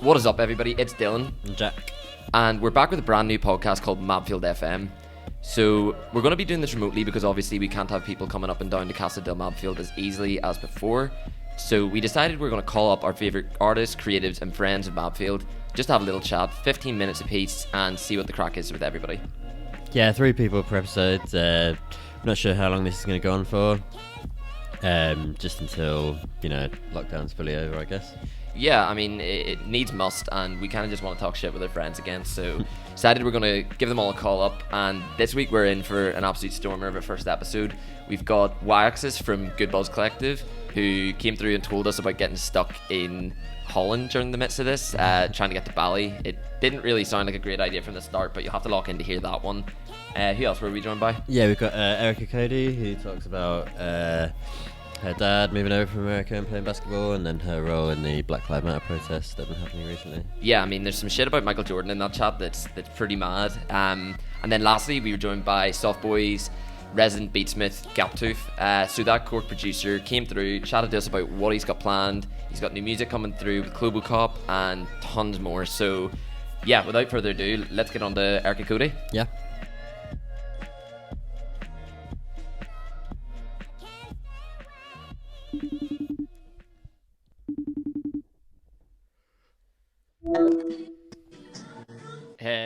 What is up, everybody? It's Dylan. And Jack. And we're back with a brand new podcast called Mabfield FM. So we're going to be doing this remotely because obviously we can't have people coming up and down to Casa del Mabfield as easily as before. So we decided we're going to call up our favourite artists, creatives and friends of Mabfield, just to have a little chat, 15 minutes apiece, and see what the crack is with everybody. Yeah, 3 people per episode. I'm not sure how long this is going to go on for. Just until, lockdown's fully over, I guess. Yeah, I mean, it needs must, and we kind of just want to talk shit with our friends again, so decided we're going to give them all a call up, and this week we're in for an absolute stormer of a first episode. We've got Y-Axis from Good Buzz Collective, who came through and told us about getting stuck in Holland during the midst of this, trying to get to Bali. It didn't really sound like a great idea from the start, but you'll have to lock in to hear that one. Who else were we joined by? Yeah, we've got Erica-Cody, who talks about her dad moving over from America and playing basketball, and then her role in the Black Lives Matter protests that have been happening recently. Yeah, I mean, there's some shit about Michael Jordan in that chat that's pretty mad. And then lastly, we were joined by Soft Boy's resident beatsmith, Gaptoof. So that Cork producer came through, chatted to us about what he's got planned. He's got new music coming through with Chlobocop and tons more. So yeah, without further ado, let's get on to Erica-Cody. Yeah.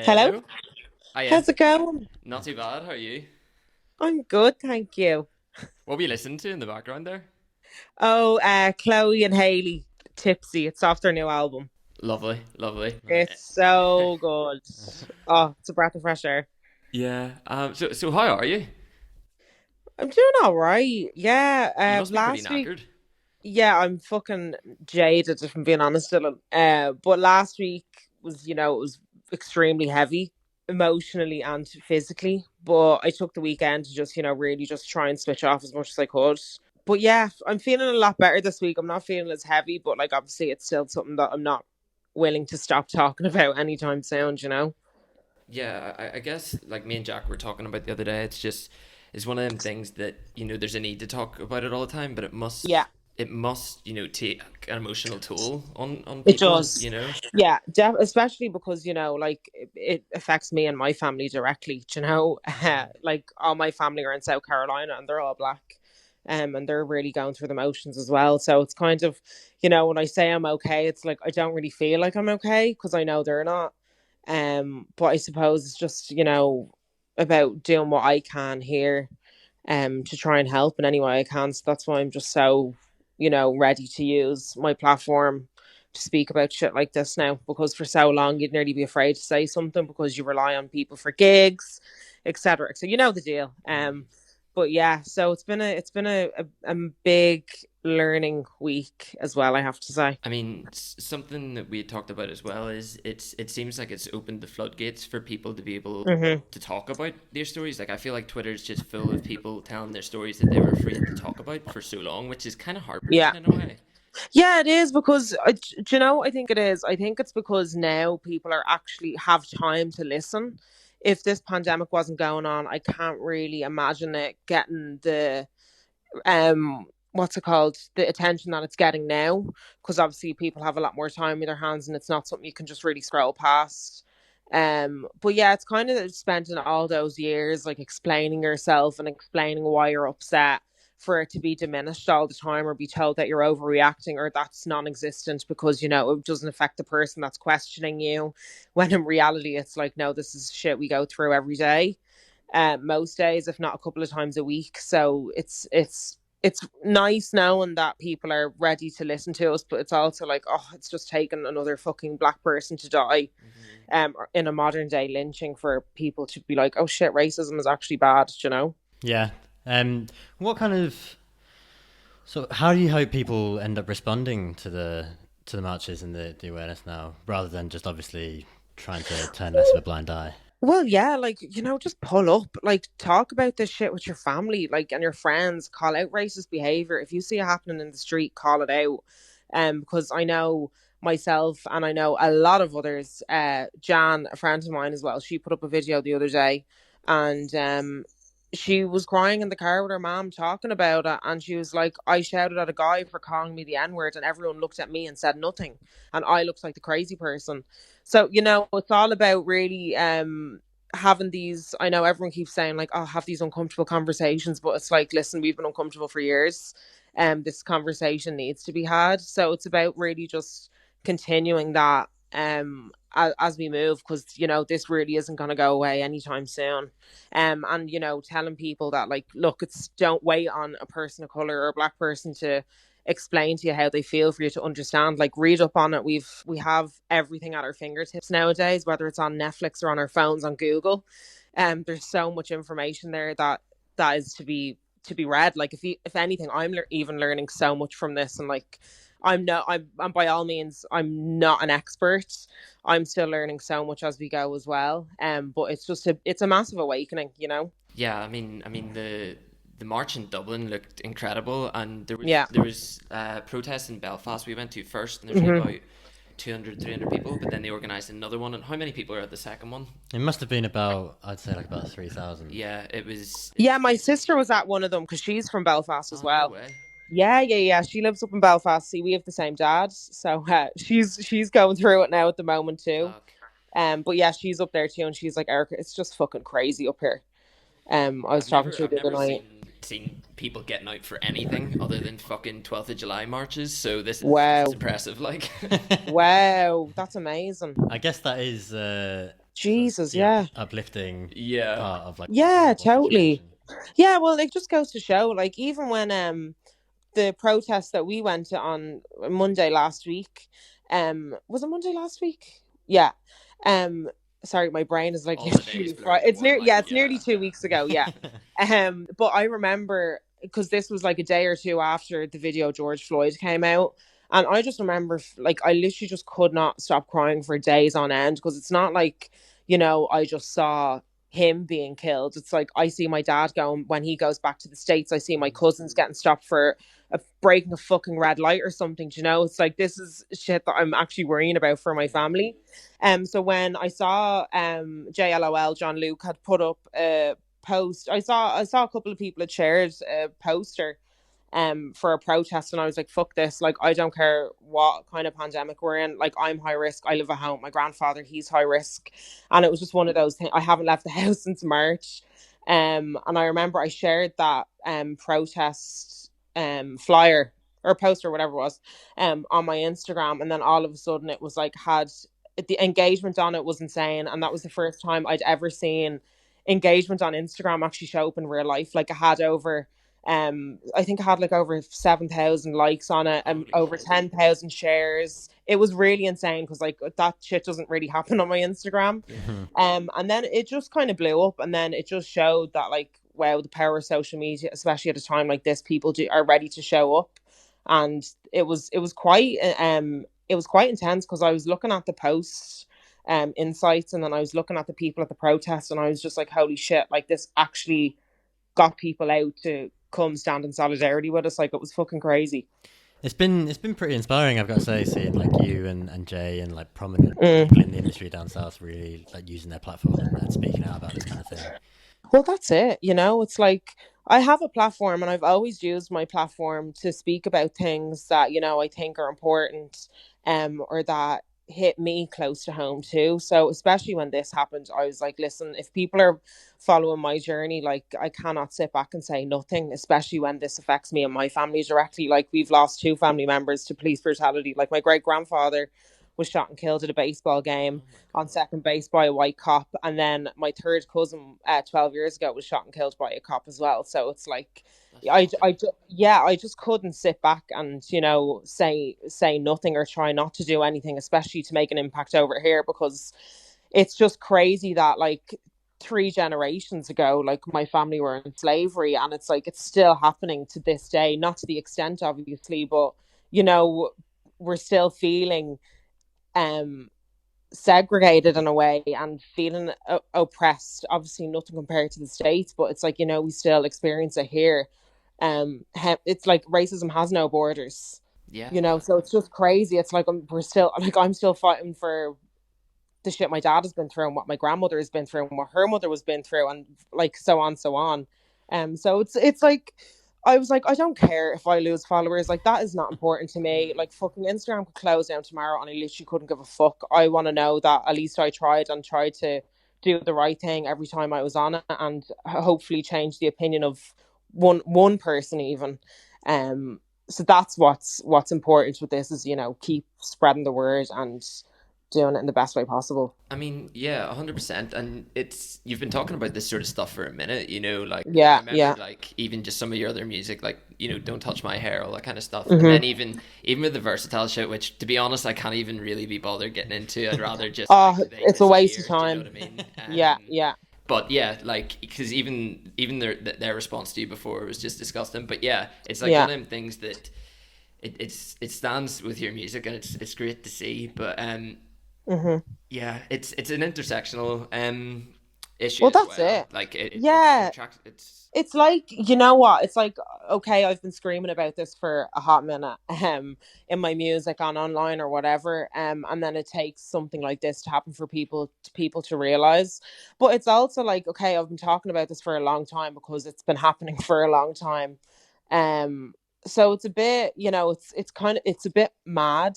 Hello. Hiya. How's it going? Not too bad. How are you? I'm good, thank you. What were you listening to in the background there? Oh, Chloe and Hailey, Tipsy. It's off their new album. Lovely. It's so good. Oh, it's a breath of fresh air. Yeah. So how are you? I'm doing all right. Yeah. You must be pretty Last week. knackered. Yeah, I'm fucking jaded if I'm being honest, Dylan. But last week was, it was extremely heavy, emotionally and physically. But I took the weekend to just, really just try and switch off as much as I could. But yeah, I'm feeling a lot better this week. I'm not feeling as heavy, but like obviously it's still something that I'm not willing to stop talking about anytime soon, Yeah, I guess like me and Jack were talking about the other day, it's one of them things that, there's a need to talk about it all the time, but it must take an emotional toll on people. It does. Yeah, especially because, it affects me and my family directly, like all my family are in South Carolina and they're all black. And they're really going through the motions as well. So it's kind of, when I say I'm okay, it's like I don't really feel like I'm okay because I know they're not. But I suppose it's just, about doing what I can here to try and help in any way I can. So that's why I'm just so, ready to use my platform to speak about shit like this now, because for so long you'd nearly be afraid to say something because you rely on people for gigs, etc. So you know the deal. But yeah, so it's been a big learning week as well, I have to say. I mean, something that we had talked about as well is it seems like it's opened the floodgates for people to be able to talk about their stories. Like I feel like Twitter's just full of people telling their stories that they were afraid to talk about for so long, which is kind of heartbreaking in a way. Yeah, it is because, I think it is. I think it's because now people are actually have time to listen. If this pandemic wasn't going on, I can't really imagine it getting the, the attention that it's getting now. Because obviously people have a lot more time in their hands and it's not something you can just really scroll past. But yeah, it's kind of spending all those years like explaining yourself and explaining why you're upset, for it to be diminished all the time or be told that you're overreacting or that's non-existent because, it doesn't affect the person that's questioning you. When in reality, it's like, no, this is shit we go through every day, most days, if not a couple of times a week. So it's nice knowing that people are ready to listen to us, but it's also like, oh, it's just taken another fucking black person to die in a modern day lynching for people to be like, oh shit, racism is actually bad, Yeah. What kind of how do you hope people end up responding to the marches and the awareness now, rather than just obviously trying to turn less of a blind eye? Well, yeah, like, just pull up, like, talk about this shit with your family, like, and your friends. Call out racist behavior. If you see it happening in the street, call it out. Because I know myself and I know a lot of others. Jan, a friend of mine as well, she put up a video the other day, and she was crying in the car with her mom talking about it, and she was like, I shouted at a guy for calling me the N-word, and everyone looked at me and said nothing, and I looked like the crazy person. So, it's all about really having these, I know everyone keeps saying like, oh, have these uncomfortable conversations, but it's like, listen, we've been uncomfortable for years, and this conversation needs to be had. So it's about really just continuing that as we move, because this really isn't going to go away anytime soon. And telling people that, like, look, it's, don't wait on a person of color or a black person to explain to you how they feel for you to understand. Like, read up on it. We have everything at our fingertips nowadays, whether it's on Netflix or on our phones on Google. There's so much information there that is to be read. Like, if anything, I'm even learning so much from this. And like, I'm by all means, I'm not an expert. I'm still learning so much as we go as well. But it's a massive awakening, Yeah, I mean, the march in Dublin looked incredible, and Yeah. there was protests in Belfast we went to first, and there's about 200, 300 people, but then they organised another one. And how many people are at the second one? It must have been about, I'd say, like about 3,000. Yeah, it was. Yeah, my sister was at one of them because she's from Belfast as Oh, well. no way. Yeah. She lives up in Belfast. See, we have the same dad, so she's going through it now at the moment too. Fuck. But yeah, she's up there too, and she's like, Erica, it's just fucking crazy up here. I was talking to her the other night. Seen people getting out for anything other than fucking 12th of July marches, so this is, Wow. this is impressive. Like, Wow, that's amazing. I guess that is Jesus, the yeah. uplifting yeah, part of like. Yeah, the whole totally. situation. Yeah, well, it just goes to show, like, even when the protest that we went to on Monday last week, was it Monday last week? Yeah. Sorry, my brain is like All the days blur into it's one, like, it's nearly 2 weeks ago. Yeah. But I remember, because this was like a day or two after the video George Floyd came out, and I just remember, like, I literally just could not stop crying for days on end, because it's not like, I just saw him being killed. It's like, I see my dad going, when he goes back to the States, I see my cousins getting stopped for breaking a fucking red light or something. It's like, this is shit that I'm actually worrying about for my family. So when I saw JLOL John Luke had put up a post, I saw a couple of people had shared a poster for a protest, and I was like, fuck this, like, I don't care what kind of pandemic we're in, like, I'm high risk, I live at home, my grandfather, he's high risk. And it was just one of those things. I haven't left the house since March, and I remember I shared that protest flyer or poster, whatever it was, on my Instagram, and then all of a sudden it was like, the engagement on it was insane, and that was the first time I'd ever seen engagement on Instagram actually show up in real life. Like, it had over I think it had like over 7,000 likes on it and over 10,000 shares. It was really insane, because like, that shit doesn't really happen on my Instagram. And then it just kind of blew up, and then it just showed that, like, wow, the power of social media, especially at a time like this, people are ready to show up. And it was quite intense, because I was looking at the post insights, and then I was looking at the people at the protest, and I was just like, holy shit, like, this actually got people out to come stand in solidarity with us. Like, it was fucking crazy. It's been pretty inspiring, I've got to say, seeing like you and Jay and like prominent people in the industry down south really like using their platform and speaking out about this kind of thing. Well, that's it. It's like, I have a platform, and I've always used my platform to speak about things that, I think are important, or that hit me close to home too. So especially when this happened, I was like, listen, if people are following my journey, like, I cannot sit back and say nothing, especially when this affects me and my family directly. Like, we've lost 2 family members to police brutality. Like, my great grandfather was shot and killed at a baseball game on second base by a white cop, and then my third cousin 12 years ago was shot and killed by a cop as well. So it's like, I just couldn't sit back and say nothing or try not to do anything, especially to make an impact over here, because it's just crazy that, like, 3 generations ago, like, my family were in slavery, and it's like, it's still happening to this day, not to the extent obviously, but we're still feeling segregated in a way, and feeling oppressed. Obviously nothing compared to the States, but it's like, we still experience it here. It's like, racism has no borders. So it's just crazy. It's like, I'm still fighting for the shit my dad has been through, and what my grandmother has been through, and what her mother was been through, and like, so on. So it's like I was like, I don't care if I lose followers. Like, that is not important to me. Like, fucking Instagram could close down tomorrow and I literally couldn't give a fuck. I want to know that at least I tried and tried to do the right thing every time I was on it, and hopefully change the opinion of one person even. Um, so that's what's important with this, is, keep spreading the word and doing it in the best way possible. I mean, yeah, 100%. And you've been talking about this sort of stuff for a minute, like I Yeah, remember yeah. like even just some of your other music, like, Don't Touch My Hair, all that kind of stuff. And then Mm-hmm. even with the versatile shit, which to be honest, I can't even really be bothered getting into. I'd rather just Oh, like they it's a waste of disappear, do you know what time. I mean? Yeah, yeah, But yeah, like, because even their response to you before was just disgusting. But yeah, it's like yeah. one of them things that it stands with your music, and it's great to see. But Mm-hmm. yeah, it's an intersectional issue Well, as that's well. it. Like it Yeah. attracts it's It's like, you know what? It's like, okay, I've been screaming about this for a hot minute, in my music, on online or whatever, and then it takes something like this to happen for people to realize. But it's also like, okay, I've been talking about this for a long time because it's been happening for a long time. Um, so it's a bit, it's a bit mad.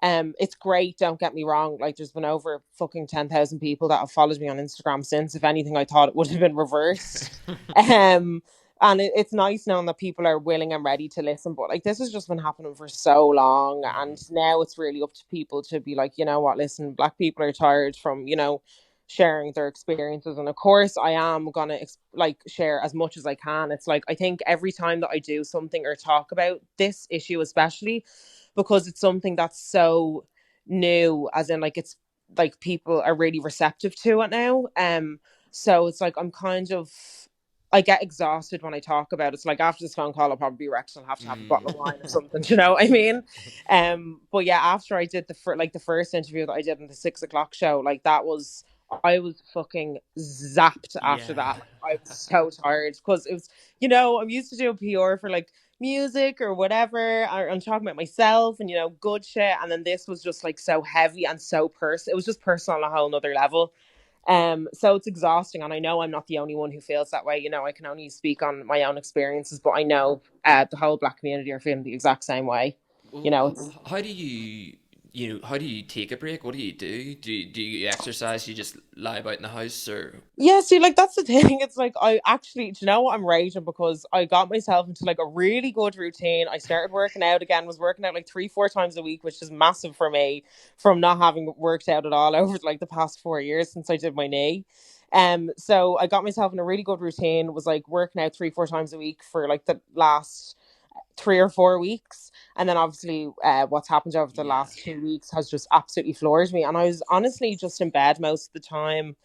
It's great, don't get me wrong. Like, there's been over fucking 10,000 people that have followed me on Instagram since. If anything, I thought it would have been reversed. Um, and it's nice knowing that people are willing and ready to listen. But like, this has just been happening for so long, and now it's really up to people to be like, you know what, listen, Black people are tired from, sharing their experiences. And of course I am gonna like share as much as I can. It's like, I think every time that I do something or talk about this issue, especially because it's something that's so new, as in, like, it's like people are really receptive to it now. So it's like, I'm kind of, I get exhausted when I talk about it. It's like, after this phone call, I'll probably be wrecked and I'll have to have a bottle of wine or something. Do you know what I mean? But yeah, after I did the first interview that I did in the 6 o'clock show, like, I was fucking zapped after yeah. that. Like, I was so tired because it was, I'm used to doing PR for like music or whatever. I'm talking about myself and, good shit. And then this was just like so heavy and so personal. It was just personal on a whole nother level. So it's exhausting, and I know I'm not the only one who feels that way. I can only speak on my own experiences, but I know the whole Black community are feeling the exact same way. Well, It's how do how do you take a break? What do you do? Do you exercise? You just lie about in the house, or Yeah, see, like, that's the thing. It's like, I actually, do you know what, I'm raging because I got myself into like a really good routine. I started working out again, was working out like 3-4 times a week, which is massive for me from not having worked out at all over like the past 4 years since I did my knee. So I got myself in a really good routine, was like working out 3-4 times a week for like the last 3 or 4 weeks. And then obviously what's happened over the yeah, last 2 weeks has just absolutely floored me. And I was honestly just in bed most of the time,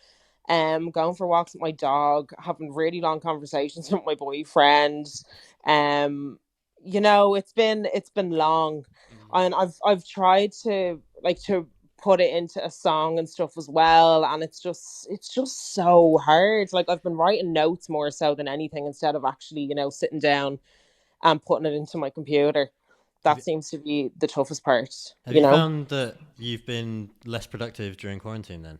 going for walks with my dog, having really long conversations with my boyfriend. Um, it's been long, and I've tried to put it into a song and stuff as well, and it's just so hard. Like, I've been writing notes more so than anything, instead of actually, sitting down and putting it into my computer. Have That you, seems to be the toughest part, have you you know. found that you've been less productive during quarantine then?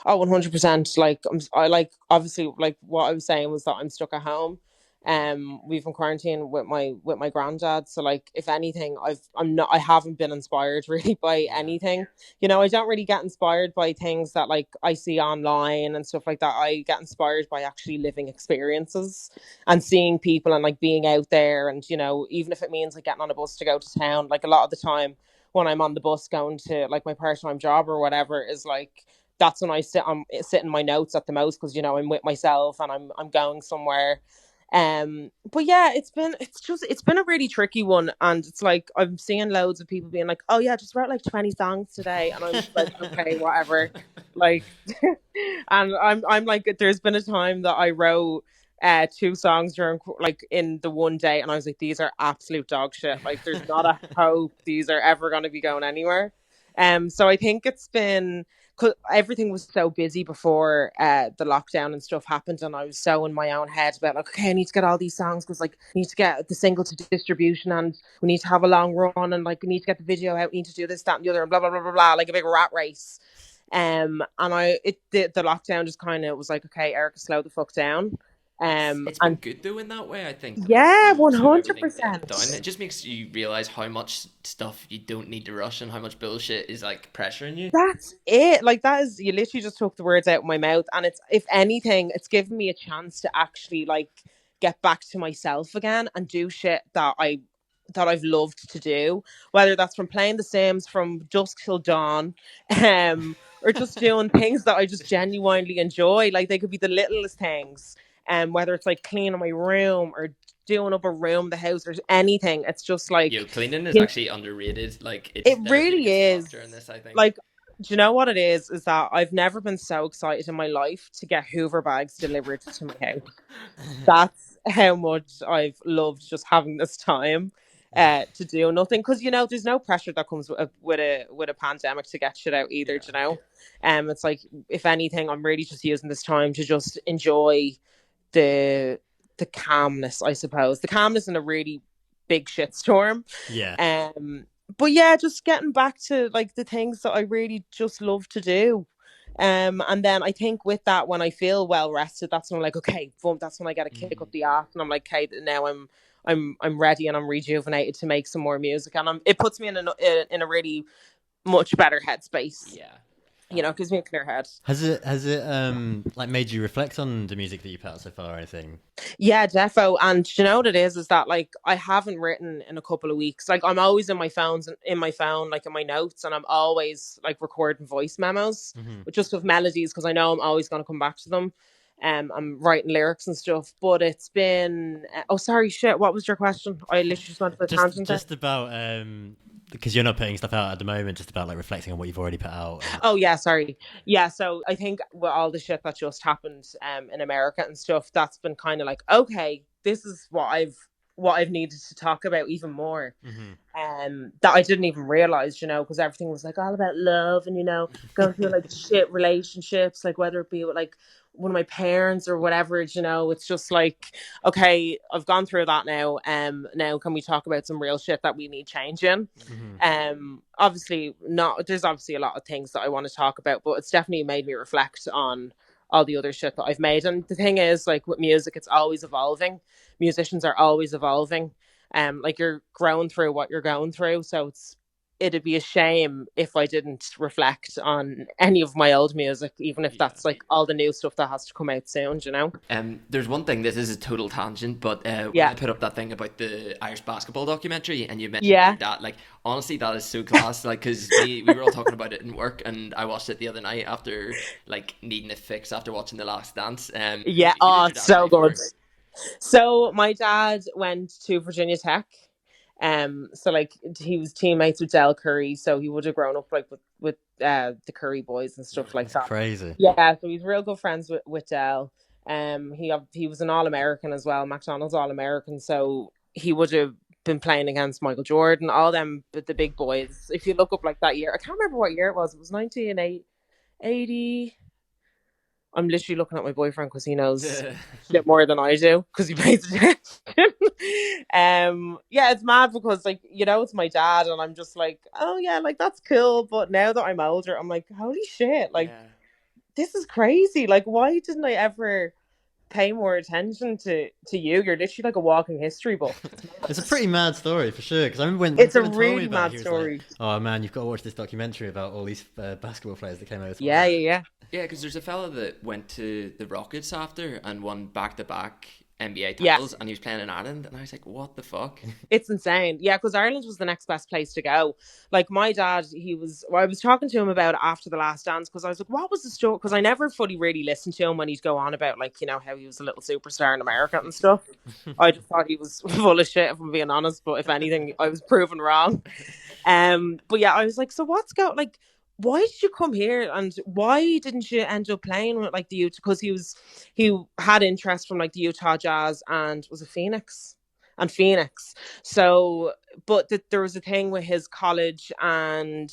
Oh, 100%. Like, I like, obviously, like, what I was saying was that I'm stuck at home. We've been quarantined with my granddad. So, like, if anything, I haven't been inspired really by yeah. anything. I don't really get inspired by things that, like, I see online and stuff like that. I get inspired by actually living experiences and seeing people and like being out there. And, even if it means like getting on a bus to go to town, like, a lot of the time when I'm on the bus going to like my part-time job or whatever, is like, that's when I sit in my notes at the most, because I'm with myself and I'm going somewhere. But yeah, it's been a really tricky one, and it's like, I'm seeing loads of people being like, oh yeah, just wrote like 20 songs today, and I'm just like, okay, whatever. Like, and I'm like, there's been a time that I wrote 2 songs during like in the one day, and I was like, these are absolute dog shit. Like, there's not a hope these are ever going to be going anywhere. So I think it's been, cause everything was so busy before the lockdown and stuff happened, and I was so in my own head about like, okay, I need to get all these songs, because like, I need to get the single to distribution, and we need to have a long run, and like, we need to get the video out, we need to do this, that, and the other, and blah blah blah blah blah, like a big rat race. And the lockdown just kind of was like, okay, Erica, slow the fuck down. It's been And good though in that way, I think. Like yeah, slow everything down. 100%. It just makes you realize how much stuff you don't need to rush and how much bullshit is like pressuring you. That's it. Like that is, you literally just took the words out of my mouth, and it's, if anything, it's given me a chance to actually like get back to myself again and do shit that I've loved to do, whether that's from playing The Sims from dusk till dawn, or just doing things that I just genuinely enjoy. Like they could be the littlest things, whether it's like cleaning my room or doing up a room, the house, or anything. It's just like, Cleaning is you know, actually underrated. Like it's it therapeutic really as fuck is. during this, I think. Like, do you know what it is? Is that I've never been so excited in my life to get Hoover bags delivered to my house. That's how much I've loved just having this time to do nothing. Because there's no pressure that comes with a pandemic to get shit out either. Yeah. Do you know? It's like, if anything, I'm really just using this time to just enjoy the the calmness, I suppose, the calmness in a really big shitstorm. Yeah. But yeah, just getting back to like the things that I really just love to do. And then I think with that, when I feel well rested, that's when I'm like, okay, boom, that's when I get a kick up the arse, and I'm like, okay, now I'm ready and I'm rejuvenated to make some more music, and it puts me in a really much better headspace. Yeah. It gives me a clear head. Has it like made you reflect on the music that you put out so far or anything? Yeah, defo. And do you know what it is that like I haven't written in a couple of weeks. Like I'm always in my phone, like in my notes, and I'm always like recording voice memos, just with melodies, because I know I'm always going to come back to them. I'm writing lyrics and stuff, but it's been oh, sorry, shit, what was your question? I literally just went for a tangent there. Just about because you're not putting stuff out at the moment, just about like reflecting on what you've already put out. Oh yeah, sorry. Yeah, so I think with all the shit that just happened in America and stuff, that's been kind of like, okay, this is what I've needed to talk about even more. That I didn't even realize, because everything was like all about love and going through like shit relationships, like whether it be with like one of my parents or whatever. It's just like, okay, I've gone through that now. Now can we talk about some real shit that we need changing? Obviously not. There's obviously a lot of things that I want to talk about, but it's definitely made me reflect on all the other shit that I've made. And the thing is, like with music, it's always evolving. Musicians are always evolving. Like you're growing through what you're going through. So it'd be a shame if I didn't reflect on any of my old music, even if that's like all the new stuff that has to come out soon, There's one thing, this is a total tangent, but when I put up that thing about the Irish basketball documentary and you mentioned that, like, honestly, that is so class, like, because we were all talking about it in work, and I watched it the other night after, like, needing a fix after watching The Last Dance. It's so good. So my dad went to Virginia Tech. So like he was teammates with Del Curry, so he would have grown up like with the Curry boys and stuff like that. Crazy. Yeah, so he's real good friends with Del. He was an All-American as well, McDonald's All-American, so he would have been playing against Michael Jordan, all them, the big boys. If you look up like that year, I can't remember what year it was. It was 1980. I'm literally looking at my boyfriend because he knows shit more than I do because he pays attention. Yeah, it's mad because like it's my dad, and I'm just like, oh yeah, like that's cool. But now that I'm older, I'm like, holy shit, like this is crazy. Like, why didn't I ever pay more attention to you? You're literally like a walking history book. It's a pretty mad story for sure, because I remember when it's a told really me about mad it, story. Like, oh man, you've got to watch this documentary about all these basketball players that came over. Yeah, because there's a fella that went to the Rockets after and won back-to-back NBA titles, and he was playing in Ireland, and I was like, what the fuck? It's insane. Yeah, because Ireland was the next best place to go. Like my dad, I was talking to him about it after The Last Dance, because I was like, what was the story? Because I never fully really listened to him when he'd go on about like, how he was a little superstar in America and stuff. I just thought he was full of shit, if I'm being honest, but if anything, I was proven wrong. But yeah, I was like, so like, why did you come here, and why didn't you end up playing with like the Utah? Because he had interest from like the Utah Jazz and was it Phoenix. So, but there was a thing with his college, and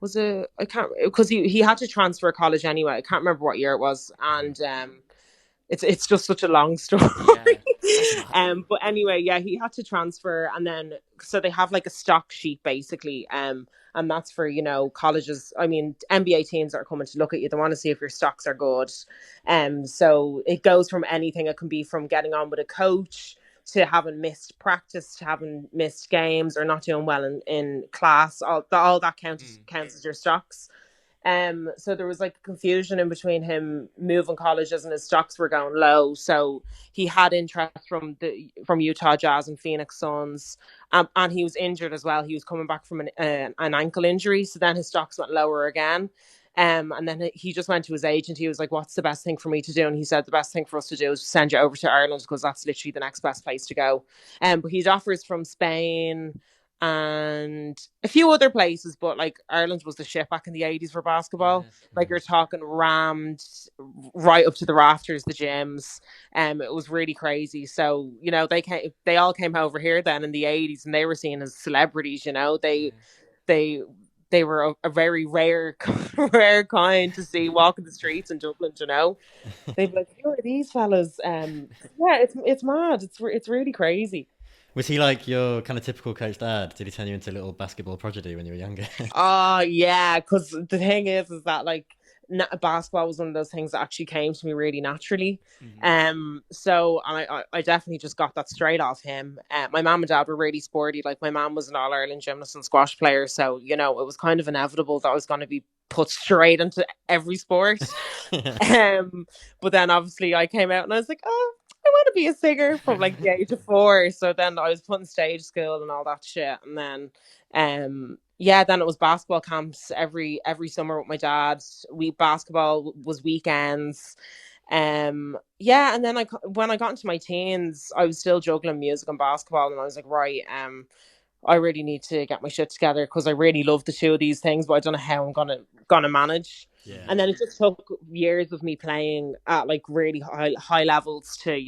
I can't, because he had to transfer college anyway. I can't remember what year it was, and it's just such a long story. But anyway, yeah, he had to transfer, and then so they have like a stock sheet basically, and that's for colleges. I mean, NBA teams that are coming to look at you. They want to see if your stocks are good. So it goes from anything. It can be from getting on with a coach to having missed practice, to having missed games, or not doing well in class. All that counts as your stocks. So there was like a confusion in between him moving colleges and his stocks were going low. So he had interest from Utah Jazz and Phoenix Suns, and he was injured as well. He was coming back from an ankle injury, so then his stocks went lower again. And then he just went to his agent. He was like, "What's the best thing for me to do?" And he said, "The best thing for us to do is send you over to Ireland because that's literally the next best place to go." But he had offers from Spain and a few other places, but like Ireland was the shit back in the 80s for basketball. Yes. Like you're talking rammed right up to the rafters, the gyms. It was really crazy. So they all came over here then in the 80s, and they were seen as celebrities. They were a very rare kind to see walking the streets in Dublin. They'd be like, "Who are these fellas?" Yeah, it's mad. It's really crazy. Was he like your kind of typical coach dad? Did he turn you into a little basketball prodigy when you were younger? Yeah, because the thing is that like basketball was one of those things that actually came to me really naturally. So I definitely just got that straight off him. My mom and dad were really sporty. Like my mom was an All-Ireland gymnast and squash player, so it was kind of inevitable that I was going to be put straight into every sport. But then obviously I came out and I was like, oh, I want to be a singer from like the age of 4. So then I was put in stage school and all that shit. And then, then it was basketball camps every summer with my dad. Basketball was weekends. And then when I got into my teens, I was still juggling music and basketball, and I was like, right, I really need to get my shit together because I really love the two of these things, but I don't know how I'm gonna manage. Yeah. And then it just took years of me playing at like really high levels to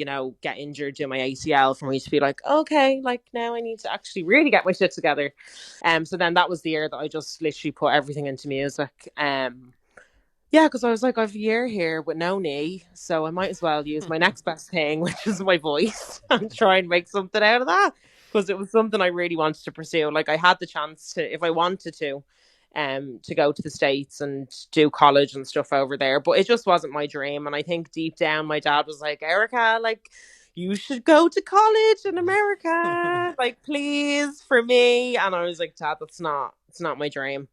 get injured, do my ACL, for me to be like, okay, like now I need to actually really get my shit together. So then that was the year that I just literally put everything into music. Because I was like, I have a year here with no knee, so I might as well use my next best thing, which is my voice, and try and make something out of that. Because it was something I really wanted to pursue. Like I had the chance to, if I wanted to go to the States and do college and stuff over there, but it just wasn't my dream. And I think deep down, my dad was like, Erica, like you should go to college in America, like please, for me. And I was like, Dad, it's not my dream.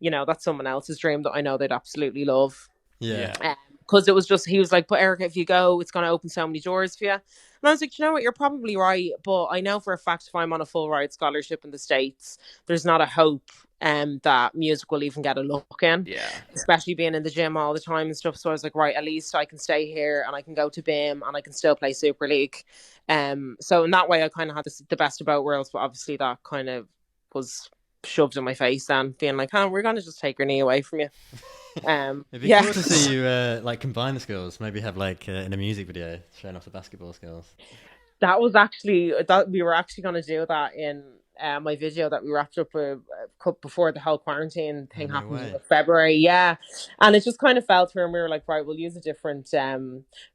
That's someone else's dream that I know they'd absolutely love. Yeah. Because it was just, he was like, but Erica, if you go, it's going to open so many doors for you. And I was like, you know what, you're probably right. But I know for a fact if I'm on a full ride scholarship in the States, there's not a hope that music will even get a look in. Yeah. Especially being in the gym all the time and stuff. So I was like, right, at least I can stay here and I can go to BIM and I can still play Super League. So in that way, I kind of had the best of both worlds. But obviously that kind of was shoved in my face then, being like, we're going to just take your knee away from you. It'd be cool to see you like combine the skills, maybe have like in a music video showing off the basketball skills. That was actually that we were actually going to do that in my video that we wrapped up before the whole quarantine thing happened in February. And it just kind of fell through, and we were like, right, we'll use a different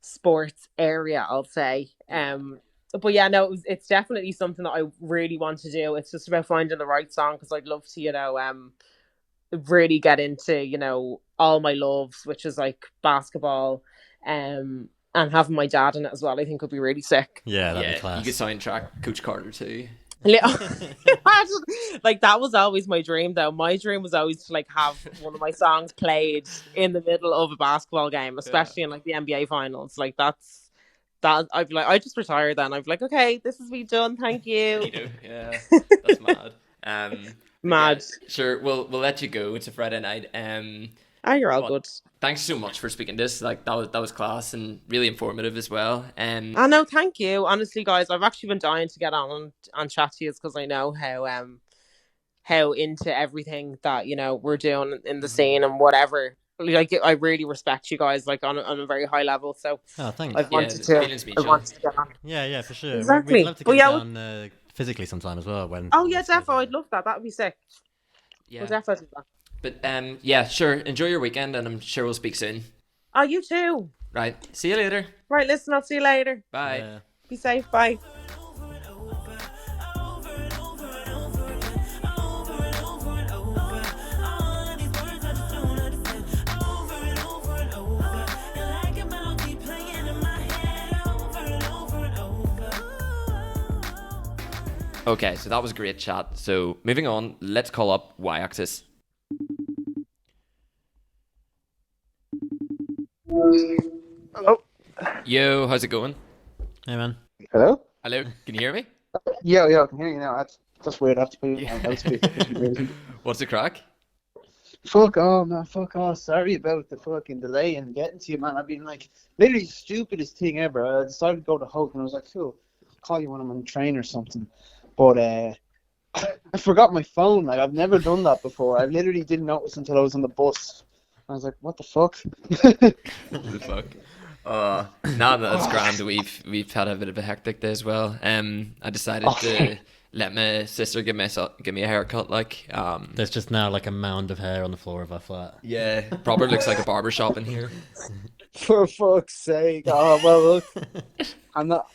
sports area, I'll say. But yeah, no, it's definitely something that I really want to do. It's just about finding the right song, because I'd love to really get into all my loves, which is like basketball, and having my dad in it as well. I think would be really sick. Yeah, that'd be class. You could soundtrack Coach Carter too. Like that was always my dream, though. My dream was always to like have one of my songs played in the middle of a basketball game, especially in like the NBA finals. Like that I'd be like, I just retire then. I'd be like, okay, this is me done, thank you. Yeah, that's mad. Mad. Yeah, sure, we'll let you go. It's a Friday night. You're all good. Thanks so much for speaking to us. Like that was class and really informative as well. I know, thank you. Honestly, guys, I've actually been dying to get on and chat to you, because I know how into everything that we're doing in the scene and whatever. Like I really respect you guys, like on a very high level. So thanks. I wanted to get on. Yeah, for sure. Exactly. We'd love to get down physically sometime as well. Defo, I'd love that. That'd be sick. Yeah, we'll definitely do that. But sure. Enjoy your weekend, and I'm sure we'll speak soon. Oh, you too. Right. See you later. Right, listen, I'll see you later. Bye. Yeah. Be safe. Bye. Okay, so that was a great chat. So moving on, let's call up Y-Axis. Hello. Yo, how's it going? Hey man. Hello? Hello, can you hear me? Yeah, I can hear you now. That's weird. I have to put you on loudspeaker. What's the crack? Fuck off, man. Fuck off. Sorry about the fucking delay in getting to you, man. I've been like, literally stupidest thing ever. I decided to go to Hulk and I was like, cool, I'll call you when I'm on the train or something. But I forgot my phone. Like, I've never done that before. I literally didn't notice until I was on the bus. I was like, what the fuck? What the fuck? Now that's grand. We've had a bit of a hectic day as well. I decided to let my sister give me a haircut. Like, There's just now like a mound of hair on the floor of our flat. yeah, probably looks like a barber shop in here. For fuck's sake. Oh, well, look.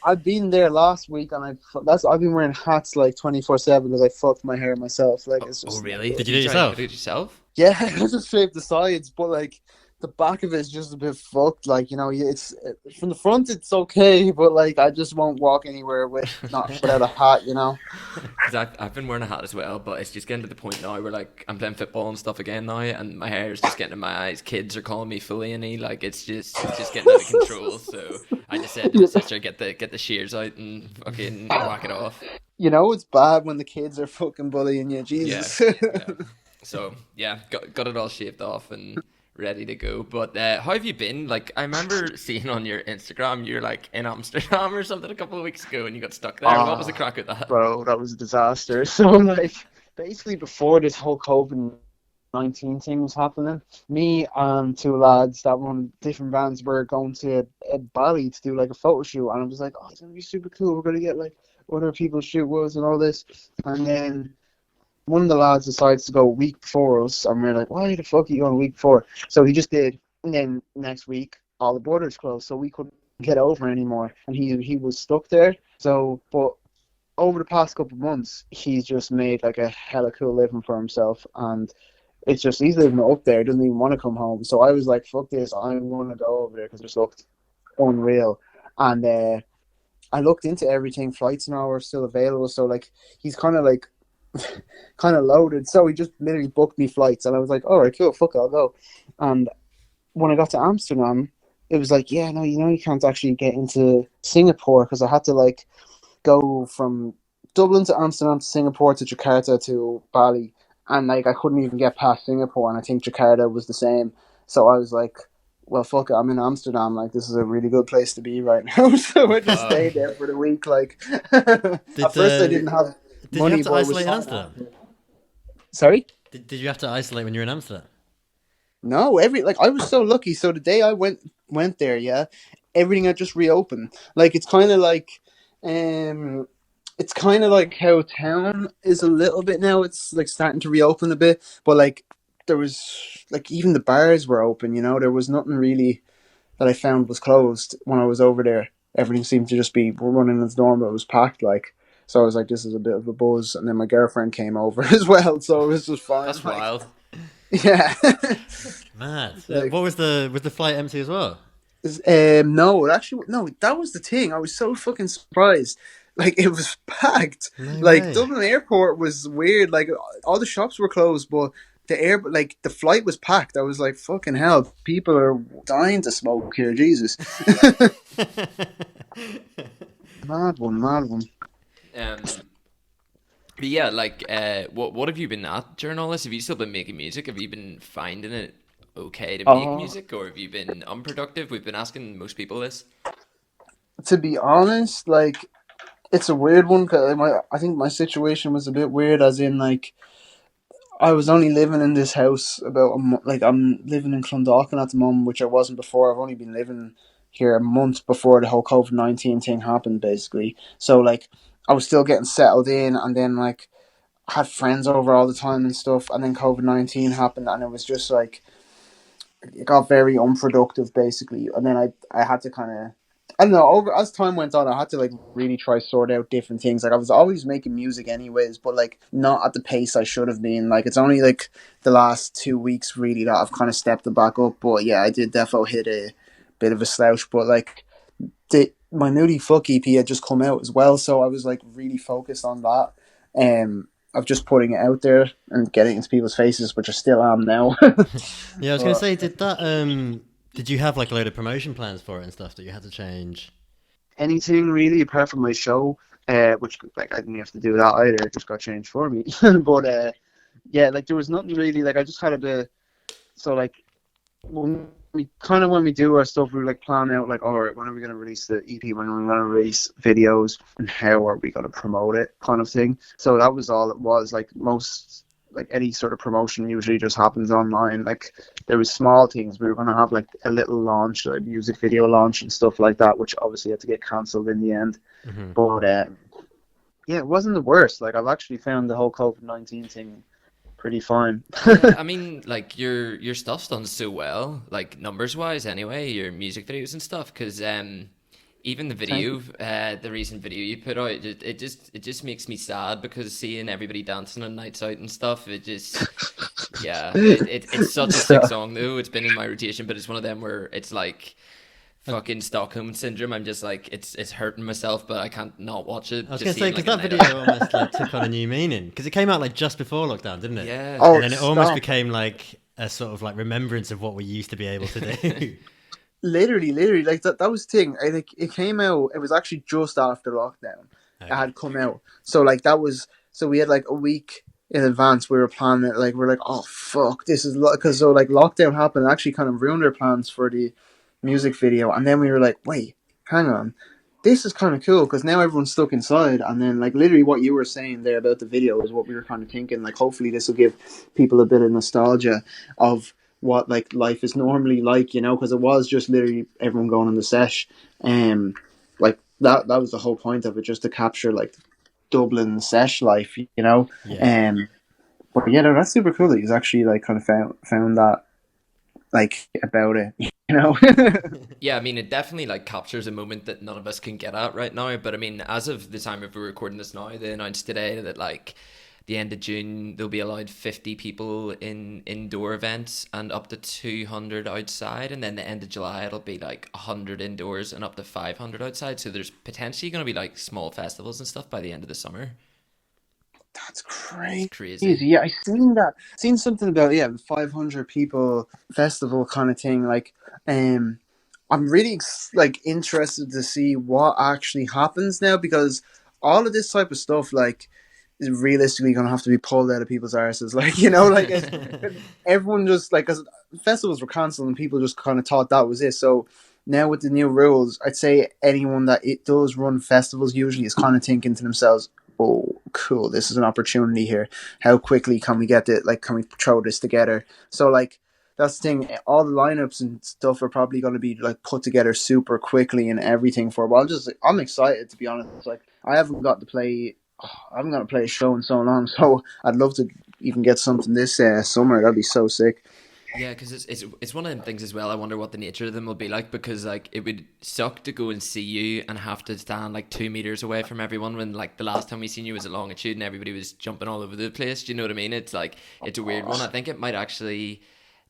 I've been there last week and I've been wearing hats like 24/7 because I fucked my hair myself. Like, it's just. Oh really? Did you do it yourself? Do it yourself? Yeah, I just shaved the sides, but like the back of it is just a bit fucked. Like, it's from the front it's okay, but like I just won't walk anywhere without a hat. Because I've been wearing a hat as well, but it's just getting to the point now where like I'm playing football and stuff again now, and my hair is just getting in my eyes. Kids are calling me Fully like it's just getting out of control. So I just said to my sister, get the shears out and fucking whack it off. It's bad when the kids are fucking bullying you. Jesus. Yeah. So yeah, got it all shaved off and ready to go. But how have you been? Like, I remember seeing on your Instagram you're like in Amsterdam or something a couple of weeks ago and you got stuck there. What was the crack with that? Bro, that was a disaster. So like basically before this whole COVID-19 thing was happening, me and two lads that run different bands were going to Bali to do like a photo shoot, and I was like, oh, it's gonna be super cool. We're gonna get like other people shoot us and all this. And then one of the lads decides to go a week before us, and we're like, why the fuck are you going a week before? So he just did, and then next week all the borders closed, so we couldn't get over anymore, and he was stuck there. So, but over the past couple of months, he's just made like a hella cool living for himself, and it's just he's living up there, doesn't even want to come home. So I was like, fuck this, I want to go over there because it just looked unreal. And I looked into everything, flights and all were still available, so like he's kind of loaded, so he just literally booked me flights, and I was like, all right, cool, fuck it, I'll go. And when I got to Amsterdam, it was like, yeah, no, you can't actually get into Singapore because I had to like go from Dublin to Amsterdam to Singapore to Jakarta to Bali, and like I couldn't even get past Singapore, and I think Jakarta was the same. So I was like, well, fuck it, I'm in Amsterdam, like this is a really good place to be right now. So I just stayed there for the week. Like at first I didn't have Did money, you have to isolate in Amsterdam? Sorry? Did you have to isolate when you were in Amsterdam? No, I was so lucky. So the day I went there, yeah, everything had just reopened. Like it's kind of like how town is a little bit now. It's like starting to reopen a bit, but like there was like even the bars were open. There was nothing really that I found was closed when I was over there. Everything seemed to just be running as normal. It was packed, like. So I was like, this is a bit of a buzz. And then my girlfriend came over as well, so it was just fine. That's like, wild. Yeah. Mad. Like, What was the flight empty as well? no, that was the thing. I was so fucking surprised. Like, it was packed. No like, way. Dublin Airport was weird. Like, all the shops were closed, but the flight was packed. I was like, fucking hell, people are dying to smoke here, Jesus. Mad one. But yeah, like, what have you been at during all this? Have you still been making music? Have you been finding it okay to make music, or have you been unproductive? We've been asking most people this. To be honest, like, it's a weird one because I think my situation was a bit weird, as in like I was only living in this house about I'm living in Clondalkin at the moment, which I wasn't before. I've only been living here a month before the whole COVID-19 thing happened, basically. So like I was still getting settled in, and then like I had friends over all the time and stuff, and then COVID-19 happened, and it was just like it got very unproductive, basically. And then I had to kind of I don't know. Over as time went on, I had to like really try sort out different things. Like I was always making music anyways, but like not at the pace I should have been. Like it's only like the last 2 weeks really that I've kind of stepped it back up. But yeah, I did definitely hit a bit of a slouch. But like my Moody Fuck EP had just come out as well, so I was like really focused on that. Of just putting it out there and getting it into people's faces, which I still am now. Yeah, I was going to say, did you have like a load of promotion plans for it and stuff that you had to change? Anything really apart from my show, which like I didn't have to do that either. It just got changed for me. But yeah, like there was nothing really. Like I just had a bit. So like when we do our stuff, we like plan out like, all right, when are we going to release the EP? When are we going to release videos? And how are we going to promote it? Kind of thing. So that was all it was. Like most, like any sort of promotion usually just happens online. Like there was small things. We were going to have like a little launch, like music video launch and stuff like that, which obviously had to get cancelled in the end. Mm-hmm. But yeah, it wasn't the worst. Like I've actually found the whole COVID-19 thing pretty fine. Yeah, I mean, like your stuff's done so well, like numbers wise anyway, your music videos and stuff, because even the video, the recent video you put out, it just makes me sad, because seeing everybody dancing on nights out and stuff, it just yeah, it's such a sick song though. It's been in my rotation, but it's one of them where it's like fucking Stockholm syndrome. I'm just like, it's hurting myself, but I can't not watch it. I was going to say, because that video almost like took on a new meaning, because it came out like just before lockdown, didn't it? Yeah. Oh, and then it almost became like a sort of like remembrance of what we used to be able to do. Literally, like that was the thing. Like it came out. It was actually just after lockdown. Okay. It had come out. So like that was. So we had like a week in advance. We were planning it. Like we're like, oh fuck, this is because so like lockdown happened. It actually kind of ruined our plans for the music video, and then we were like, wait, hang on, this is kind of cool, because now everyone's stuck inside. And then like literally what you were saying there about the video is what we were kind of thinking, like hopefully this will give people a bit of nostalgia of what like life is normally like, you know, because it was just literally everyone going on the sesh, like that was the whole point of it, just to capture like Dublin sesh life, you know. Yeah. But yeah, no, that's super cool that he's actually like kind of found that like about it, you know. Yeah, I mean, it definitely like captures a moment that none of us can get at right now. But I mean, as of the time of we're recording this now, they announced today that like the end of June they'll be allowed 50 people in indoor events and up to 200 outside, and then the end of July it'll be like 100 indoors and up to 500 outside. So there's potentially going to be like small festivals and stuff by the end of the summer. That's crazy. It's crazy. Yeah, I seen something about the 500 people festival kind of thing. Like, I'm really like interested to see what actually happens now, because all of this type of stuff like is realistically going to have to be pulled out of people's arses. Like, you know, like everyone just like, because festivals were cancelled and people just kind of thought that was it. So now with the new rules, I'd say anyone that it does run festivals usually is kind of thinking to themselves, oh, cool, this is an opportunity here. How quickly can we get it? Like, can we throw this together? So, like, that's the thing. All the lineups and stuff are probably going to be, like, put together super quickly and everything for it. But I'm excited, to be honest. Like, I haven't got to play a show in so long, so I'd love to even get something this summer. That'd be so sick. Yeah, because it's one of them things as well. I wonder what the nature of them will be like, because like it would suck to go and see you and have to stand like 2 meters away from everyone when like the last time we seen you was at Longitude and everybody was jumping all over the place. Do you know what I mean? It's like, it's a weird one. I think it might actually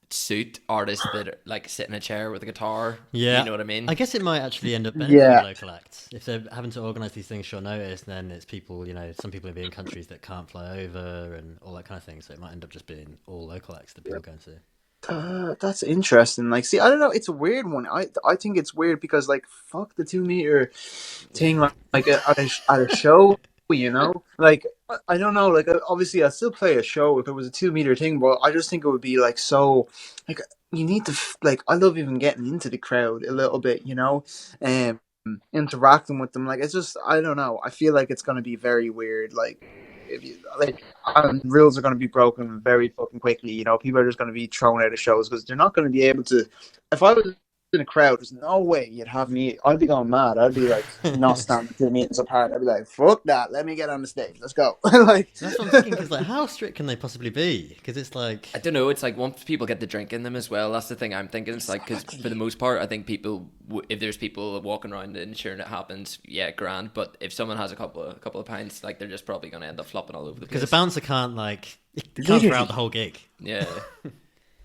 suit artists that like sit in a chair with a guitar. Yeah, you know what I mean? I guess it might actually end up benefiting local acts if they're having to organise these things short notice. Then it's people, you know, some people will be in countries that can't fly over and all that kind of thing. So it might end up just being all local acts that people go and see. That's interesting. Like, see, I don't know. It's a weird one. I think it's weird because, like, fuck the 2 meter thing. Like at a show, you know. Like, I don't know. Like, obviously, I'd still play a show if it was a 2 meter thing. But I just think it would be like so. Like, you need to like. I love even getting into the crowd a little bit, you know, interacting with them. Like, it's just, I don't know. I feel like it's gonna be very weird. Like, rules are going to be broken very fucking quickly. You know, people are just going to be thrown out of shows because they're not going to be able to. If I was in a crowd, there's no way you'd have me. I'd be going mad. I'd be like, not standing two meters apart. I'd be like, fuck that. Let me get on the stage. Let's go. Like, That's what I'm thinking. Because like, how strict can they possibly be? Because it's like, I don't know. It's like once people get the drink in them as well. That's the thing I'm thinking. It's like because for the most part, I think people, if there's people walking around and ensuring it happens, yeah, grand. But if someone has a couple of pints, like they're just probably going to end up flopping all over the place. because a bouncer can't throughout the whole gig. Yeah.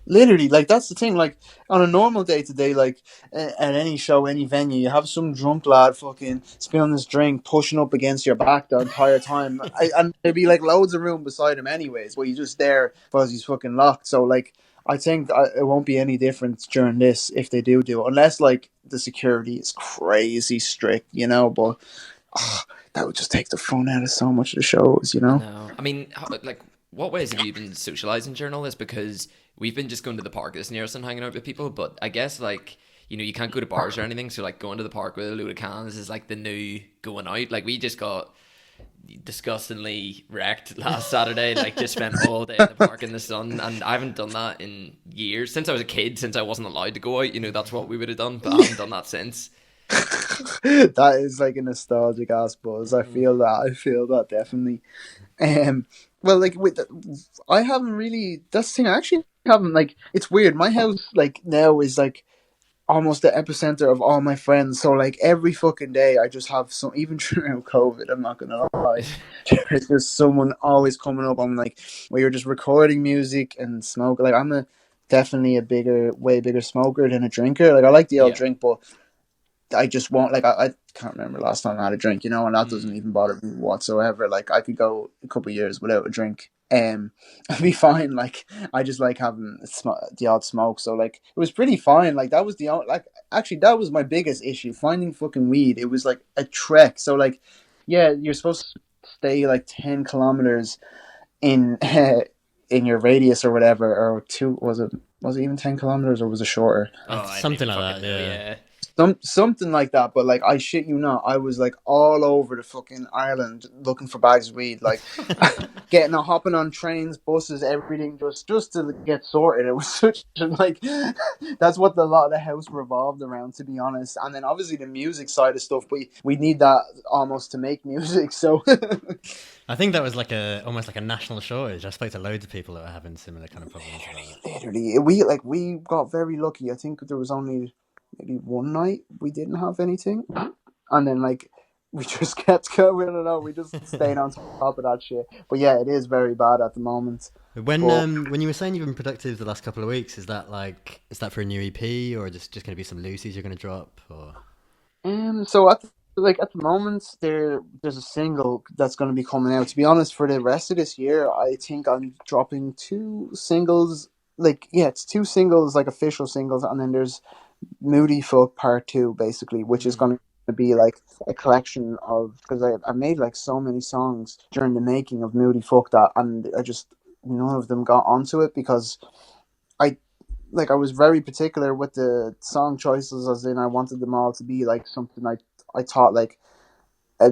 literally, like, that's the thing. Like, on a normal day to day, like, at any show, any venue, you have some drunk lad fucking spilling his drink, pushing up against your back the entire time. And there'd be, like, loads of room beside him anyways, but he's just there because he's fucking locked. So, like, I think it won't be any different during this if they do it. Unless, like, the security is crazy strict, you know, but that would just take the fun out of so much of the shows, you know? No. I mean, like, what ways have you been socialising during all this? Because we've been just going to the park this near us and hanging out with people, but I guess, like, you know, you can't go to bars or anything, so, like, going to the park with a load of cans is, like, the new going out. Like, we just got disgustingly wrecked last Saturday, like, just spent all day in the park in the sun, and I haven't done that in years. Since I was a kid, since I wasn't allowed to go out, you know, that's what we would have done, but I haven't done that since. That is like a nostalgic ass buzz. I feel that definitely. Well, like I haven't really. That's the thing. I actually haven't. Like, it's weird. My house, like, now is like almost the epicenter of all my friends. So, like, every fucking day, I just have some. Even throughout COVID, I'm not gonna lie. There's just someone always coming up. I'm like, where you're just recording music and smoke. Like, I'm definitely way bigger smoker than a drinker. Like, I like the old drink, but I just won't, like, I can't remember last time I had a drink, you know, and that doesn't even bother me whatsoever. Like, I could go a couple of years without a drink, I'd be fine. Like, I just like having the odd smoke, so, like, it was pretty fine. Like, that was actually, that was my biggest issue, finding fucking weed. It was like a trek. So, like, yeah, you're supposed to stay like 10 kilometers in in your radius or whatever, or was it even 10 kilometers, or was it shorter? Something like that, yeah. Something like that, but, like, I shit you not, I was, like, all over the fucking Ireland looking for bags of weed, like, hopping on trains, buses, everything, just to get sorted. It was such a, like, that's what a lot of the house revolved around, to be honest. And then obviously the music side of stuff, we need that almost to make music, so. I think that was almost like a national shortage. I spoke to loads of people that were having similar kind of problems. Literally, we got very lucky. I think there was only maybe one night we didn't have anything, and then, like, we just kept going. I don't know, we just stayed on top of that shit. But yeah, it is very bad at the moment. When you were saying you've been productive the last couple of weeks, is that for a new EP, or just going to be some loosies you're going to drop, or? So at the moment, there's a single that's going to be coming out. To be honest, for the rest of this year, I think I'm dropping 2 singles. Like, yeah, it's 2 singles, like, official singles, and then there's Moody Fuck Part 2, basically, which is going to be like a collection of, because I made, like, so many songs during the making of Moody Fuck that, and I just, none of them got onto it, because I was very particular with the song choices, as in I wanted them all to be, like, something I thought, like, a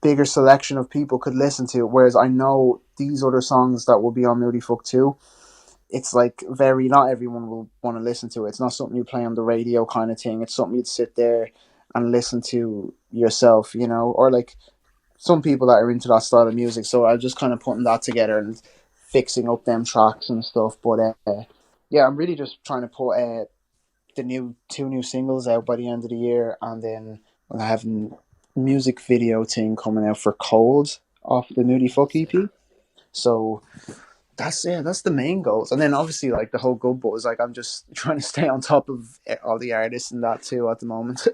bigger selection of people could listen to, whereas I know these other songs that will be on Moody Fuck 2, it's, like, not everyone will want to listen to it. It's not something you play on the radio kind of thing. It's something you'd sit there and listen to yourself, you know, or, like, some people that are into that style of music. So I'm just kind of putting that together and fixing up them tracks and stuff. But yeah, I'm really just trying to put the 2 new singles out by the end of the year, and then I have a music video thing coming out for Cold off the Moody Fuck EP. So that's the main goals. And then obviously, like, the whole Good Buzz, like, I'm just trying to stay on top of all the artists and that too at the moment.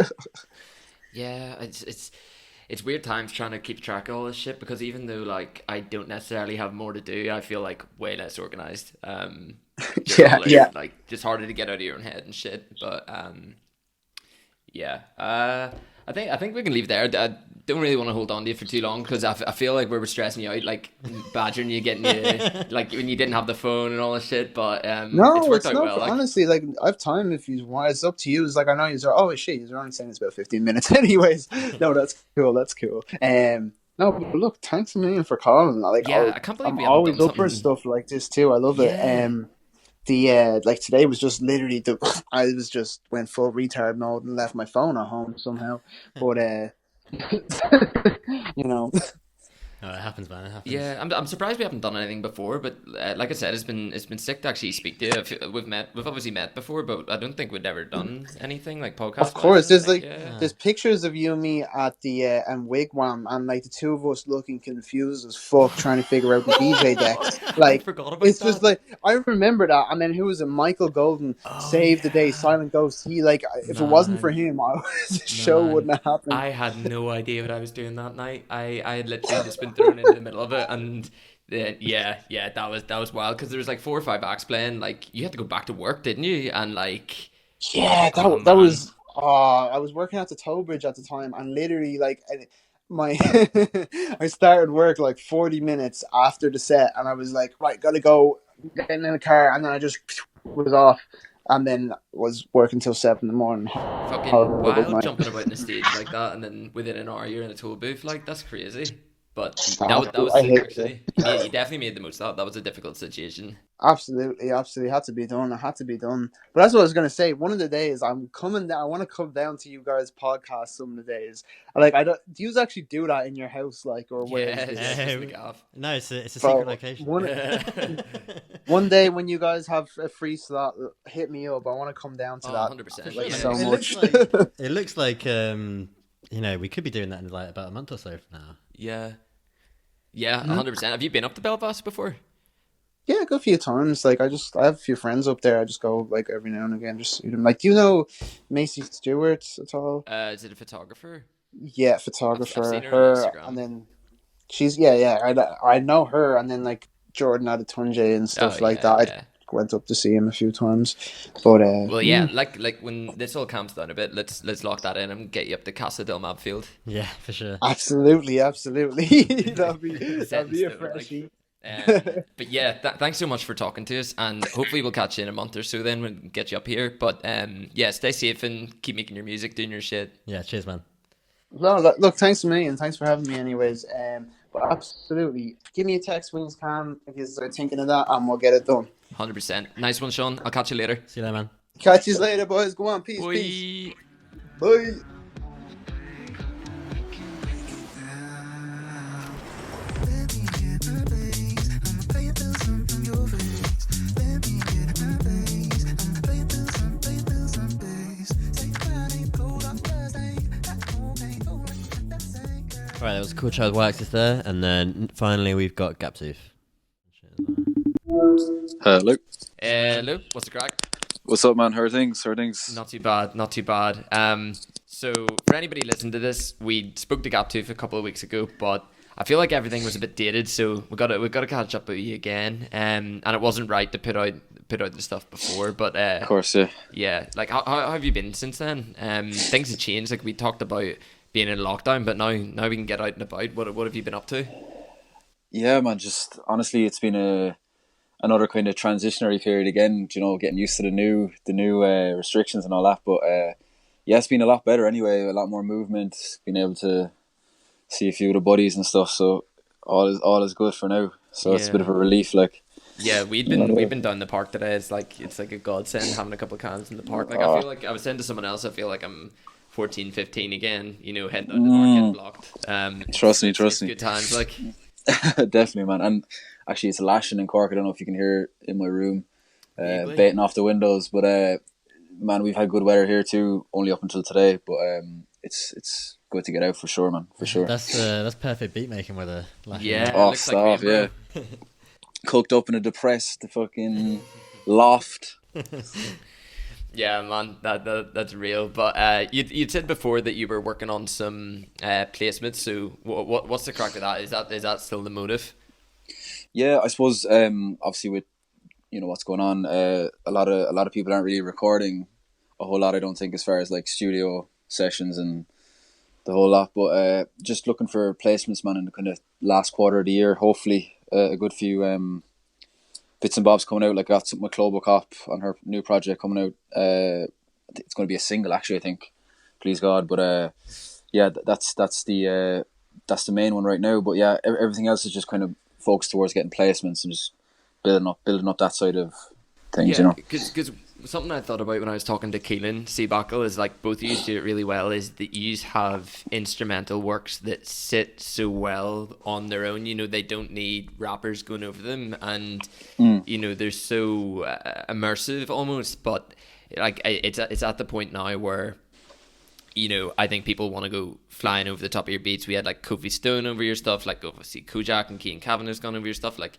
Yeah, it's weird times trying to keep track of all this shit, because even though, like, I don't necessarily have more to do, I feel like way less organized. Yeah. Like, just harder to get out of your own head and shit. But yeah. I think we can leave there. I don't really want to hold on to you for too long, because I feel like we were stressing you out, like, badgering you, getting you, like, when you didn't have the phone and all this shit. But no, it's worked out not. well. Like, honestly, like, I have time if you want. It's up to you. It's like, I know you're. Oh shit, you're only saying it's about 15 minutes, anyways. No, that's cool. That's cool. No, but look, thanks a million for calling. Like, yeah, I can't believe I'm we haven't always done up for something. stuff like this too. I love it. the like today was just literally I was just went full retard mode and left my phone at home somehow. But you know, Oh, it happens, man. It happens. Yeah, I'm surprised we haven't done anything before, but like I said, it's been sick to actually speak to you. We've obviously met before, but I don't think we'd ever done anything like podcast. of course, there's like yeah. there's pictures of you and me at the and Wigwam, and like the two of us looking confused as fuck, trying to figure out the DJ deck. I Like forgot about it's that. just like I remember that, and then who was it? Michael Golden saved the day. Silent Ghost. He like if it wasn't for him, the show wouldn't have happened. I had no idea what I was doing that night. I had literally just been thrown into the middle of it, and yeah, that was wild because there was like 4 or 5 acts playing. Like you had to go back to work, didn't you? And like yeah, that was. I was working at the tow bridge at the time, and literally like my I started work like 40 minutes after the set, and I was like, right, gotta go, getting in the car, and then I just was off, and then was working till 7 in the morning. fucking wild jumping about in the stage like that, and then within an hour you're in a toll booth. Like that's crazy. But that was I sick, hate it. actually. You definitely made the most of that. That was a difficult situation. Absolutely, had to be done. It had to be done. But that's what I was gonna say. One of the days I'm coming down. I want to come down to you guys' podcast some of the days. Like, I don't. Do you actually do that in your house, like, or where? Yeah, is it's it? just the gaff. No, it's a Bro, secret location. One day when you guys have a free slot, hit me up. I want to come down to that. 100%. Like, Yeah. so It much. looks like we could be doing that in like about a month or so from now. Yeah. Yeah, 100%. Have you been up to Belfast before? Yeah, I go a few times. Like I have a few friends up there. I just go like every now and again. Just see them. Like, do you know Macy Stewart at all? Is it a photographer? Yeah, photographer. I've seen her her on Instagram. and then she's I know her, and then like Jordan Adetunji and stuff like that. Yeah. I went up to see him a few times, but Well, yeah, like when this all calms down a bit, let's lock that in and get you up to Casa del Mabfield. Yeah, for sure. absolutely, that'd be Set in a stone, freshie. But yeah, thanks so much for talking to us, and hopefully we'll catch you in a month or so. Then we'll get you up here. But yeah, stay safe and keep making your music, doing your shit. Yeah, cheers, man. No, look, thanks to me and thanks for having me. Anyways, but absolutely, give me a text when you can if you start thinking of that, and we'll get it done. 100%. Nice one, Sean. I'll catch you later. See you later, man. Catch you later, boys. Go on, peace, Bye. peace, bye. Right, that was Cool Child Waxes there, and then finally we've got Gaptoof. Hello. Hello, what's the crack? What's up, man? How are things? Not too bad, not too bad. So for anybody listening to this, we spoke to Gaptoof a couple of weeks ago, but I feel like everything was a bit dated, so we got to catch up with you again. And it wasn't right to put out the stuff before, but Of course, yeah. yeah. Like how have you been since then? Things have changed. Like we talked about being in lockdown, but now we can get out and about. What have you been up to? Yeah, man. Just honestly, it's been another kind of transitionary period again. You know, getting used to the new restrictions and all that. But yeah, it's been a lot better anyway. A lot more movement. Been able to see a few of the buddies and stuff. So all is good for now. So it's a bit of a relief, like. Yeah, we've been down the park today. It's like a godsend having a couple of cans in the park. Like I feel like I was saying to someone else, I feel like I'm 14, 15 again. You know, heading down the park, getting blocked. Trust me. Good times, like. Definitely, man. And actually, it's lashing in Cork. I don't know if you can hear it in my room, baiting off the windows. But man, we've had good weather here too, only up until today. But it's good to get out for sure, man. For sure. That's perfect beat making weather. Yeah. Oh, looks stop, rainbow. yeah. Cooked up in a depressed fucking loft. Yeah, man, that's real. But you'd said before that you were working on some placements. So what's the crack with that? Is that still the motive? Yeah, I suppose obviously with what's going on, a lot of people aren't really recording a whole lot. I don't think, as far as like studio sessions and the whole lot. But just looking for placements, man, in the kind of last quarter of the year. Hopefully, a good few bits and bobs coming out. Like I got something with Chlobocop on her new project coming out. It's going to be a single, actually, I think. Please God, but yeah, that's the main one right now. But yeah, everything else is just kind of focused towards getting placements and just building up that side of things, Yeah, because something I thought about when I was talking to Keelan Seabuckle is like both of you do it really well. Is that you have instrumental works that sit so well on their own. You know, they don't need rappers going over them, and you know they're so immersive almost. But like it's at the point now where, you know, I think people want to go flying over the top of your beats. We had like Kofi Stone over your stuff, like obviously Kojak and Keane Cavanagh's gone over your stuff. Like,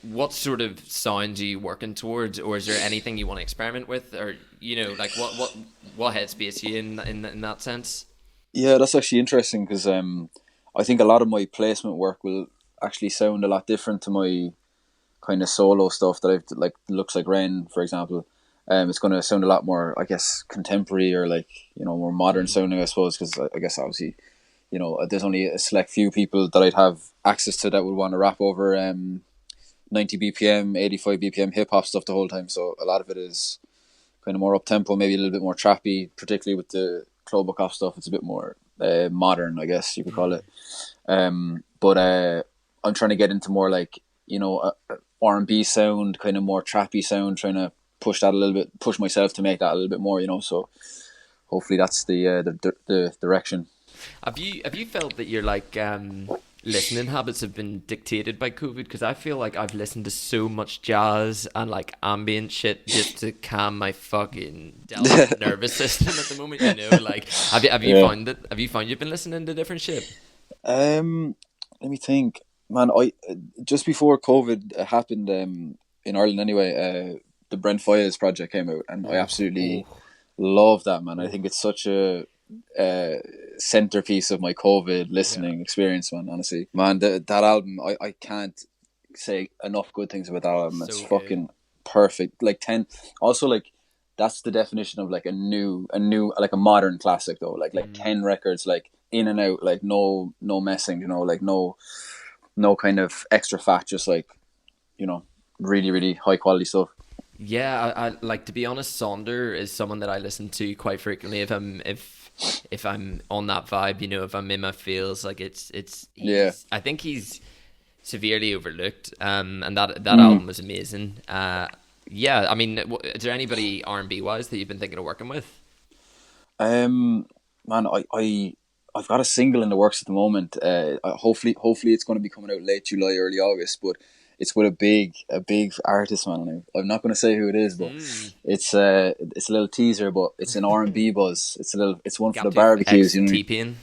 what sort of sounds are you working towards, or is there anything you want to experiment with, or you know, like what headspace are you in that sense? Yeah, that's actually interesting because I think a lot of my placement work will actually sound a lot different to my kind of solo stuff that I've like Looks Like Rain, for example. It's going to sound a lot more, I guess, contemporary or like, you know, more modern sounding, I suppose, because I guess obviously, you know, there's only a select few people that I'd have access to that would want to rap over 90 BPM, 85 BPM hip hop stuff the whole time. So a lot of it is kind of more up tempo, maybe a little bit more trappy, particularly with the Chlobocop stuff. It's a bit more modern, I guess you could call it. But I'm trying to get into more like, you know, R&B sound, kind of more trappy sound, trying to push that a little bit, push myself to make that a little bit more, you know. So hopefully that's the direction. Have you felt that your like listening habits have been dictated by COVID? Because I feel like I've listened to so much jazz and like ambient shit just to calm my fucking delicate nervous system at the moment. You know, like have you found that? Have you found you've been listening to different shit? Let me think, man. I just before COVID happened in Ireland anyway. The Brent Fayez project came out, and I absolutely love that, man. I think it's such a centerpiece of my COVID listening experience, man. Honestly, man, that album, I can't say enough good things about that album. It's fucking perfect. Like 10. Also, like that's the definition of like a new like a modern classic though. Like 10 records, like in and out, like no messing, you know, like no kind of extra fat, just like, you know, really really high quality stuff. Yeah, I like, to be honest, Sonder is someone that I listen to quite frequently if I'm on that vibe, you know, if I'm in my feels. Like I think he's severely overlooked, and that album was amazing. Yeah, I mean, is there anybody R&B wise that you've been thinking of working with? Man, I've got a single in the works at the moment. Hopefully it's going to be coming out late July, early August, but it's with a big artist, man. I'm not going to say who it is, but it's a little teaser, but it's an R&B buzz. It's one for the barbecues, you know. T-Pain.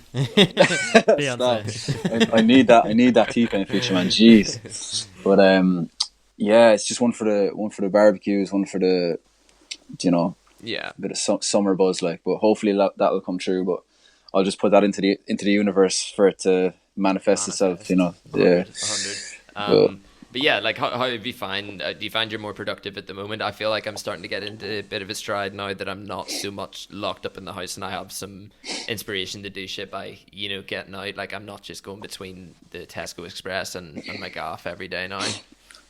I need that T-Pain feature, man. Jeez. But yeah, it's just one for the barbecues, one for the, you know, a bit of summer buzz, like. But hopefully that will come true. But I'll just put that into the universe for it to manifest itself, you know. 100. But yeah, like how have you find? Do you find you're more productive at the moment? I feel like I'm starting to get into a bit of a stride now that I'm not so much locked up in the house, and I have some inspiration to do shit by, you know, getting out. Like I'm not just going between the Tesco Express and my gaff every day now.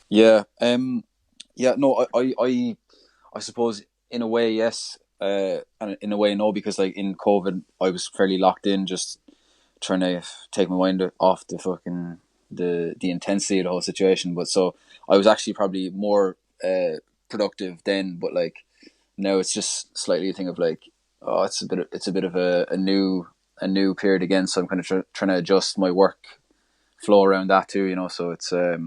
Yeah. No, I suppose in a way yes, and in a way no, because like in COVID I was fairly locked in, just trying to take my mind off the fucking the intensity of the whole situation. But so I was actually probably more productive then, but like now it's just slightly a thing of like, oh, it's a bit of a new period again, so I'm kind of trying to adjust my work flow around that too, you know. So I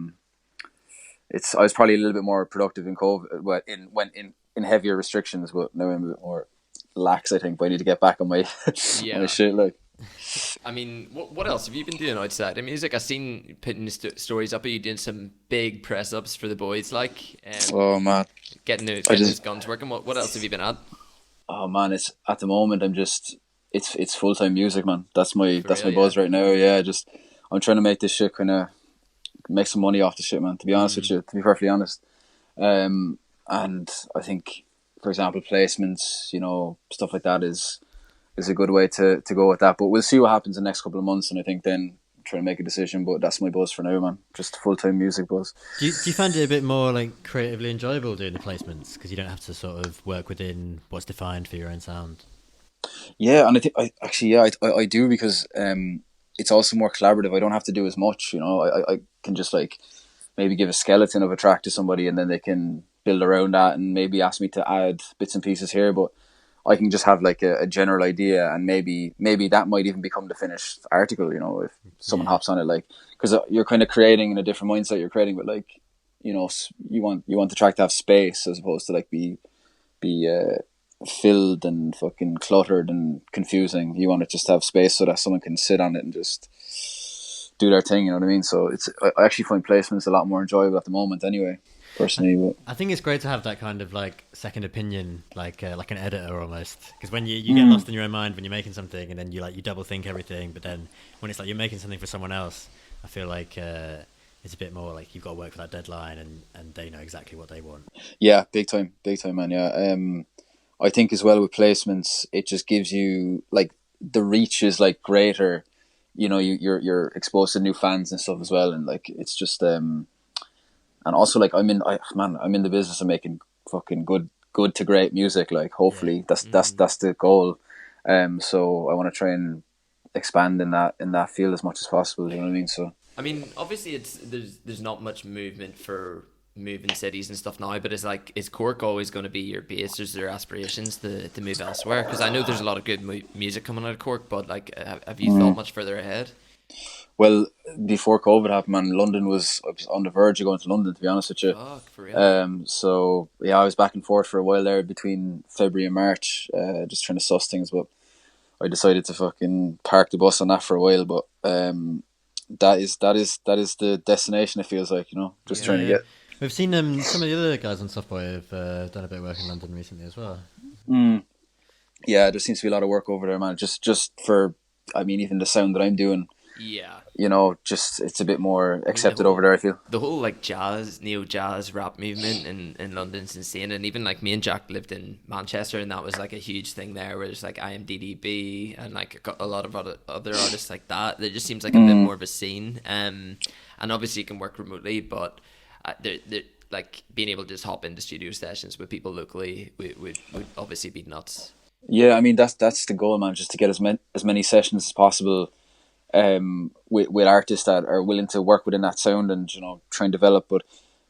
was probably a little bit more productive in COVID, but in heavier restrictions, but now I'm a bit more lax, I think. But I need to get back on my my shit, like. I mean, what else have you been doing outside of music? I've seen putting stories up. Are you doing some big press ups for the boys? Like, oh man, getting those guns working. What else have you been at? Oh man, it's at the moment it's full time music, man. That's my buzz right now. Yeah, just I'm trying to make this shit, kind of make some money off the shit, man. To be honest with you, to be perfectly honest, and I think, for example, placements, you know, stuff like that is a good way to go with that. But we'll see what happens in the next couple of months, and I think then try to make a decision. But that's my buzz for now, man. Just full-time music buzz. Do you find it a bit more like creatively enjoyable doing the placements, because you don't have to sort of work within what's defined for your own sound? Yeah, and I think I do, because it's also more collaborative. I don't have to do as much, you know. I can just like maybe give a skeleton of a track to somebody, and then they can build around that and maybe ask me to add bits and pieces here. But I can just have like a general idea, and maybe that might even become the finished article, you know, if someone hops on it, like, because you're kind of creating in a different mindset. You're creating with, like, you know, you want the track to have space as opposed to like be filled and fucking cluttered and confusing. You want it just to have space so that someone can sit on it and just do their thing, you know what I mean? So I actually find placements a lot more enjoyable at the moment anyway, personally. But I think it's great to have that kind of like second opinion, like an editor almost, because when you get lost in your own mind when you're making something, and then you double think everything, but then when it's like you're making something for someone else, I feel like it's a bit more like you've got to work for that deadline, and they know exactly what they want. Yeah, big time, man. Yeah, I think as well with placements, it just gives you, like, the reach is like greater. You know, you're exposed to new fans and stuff as well, and like it's just and also like I'm in the business of making fucking good to great music. Like, hopefully that's the goal. So I want to try and expand in that field as much as possible. You know what I mean? So I mean, obviously there's not much movement for moving cities and stuff now, but it's like, is Cork always going to be your base? Is there aspirations to move elsewhere? Because I know there's a lot of good music coming out of Cork, but like, have you thought much further ahead? Well, before COVID happened, man, I was on the verge of going to London, to be honest with you. Oh, for real? So yeah, I was back and forth for a while there between February and March, just trying to suss things, but I decided to fucking park the bus on that for a while. But that is the destination, it feels like, you know, just trying to get. We've seen some of the other guys on Softboy have done a bit of work in London recently as well. Yeah, there seems to be a lot of work over there, man. Just for, I mean, even the sound that I'm doing. Yeah. You know, just it's a bit more accepted over there, I feel. The whole like neo-jazz rap movement in London's insane. And even like me and Jack lived in Manchester, and that was like a huge thing there, where there's like IMDb and like a lot of other artists like that. There just seems like a bit more of a scene. And obviously you can work remotely, but they're like being able to just hop into studio sessions with people locally would obviously be nuts. Yeah, I mean that's the goal, man. Just to get as many sessions as possible, with artists that are willing to work within that sound and, you know, try and develop. But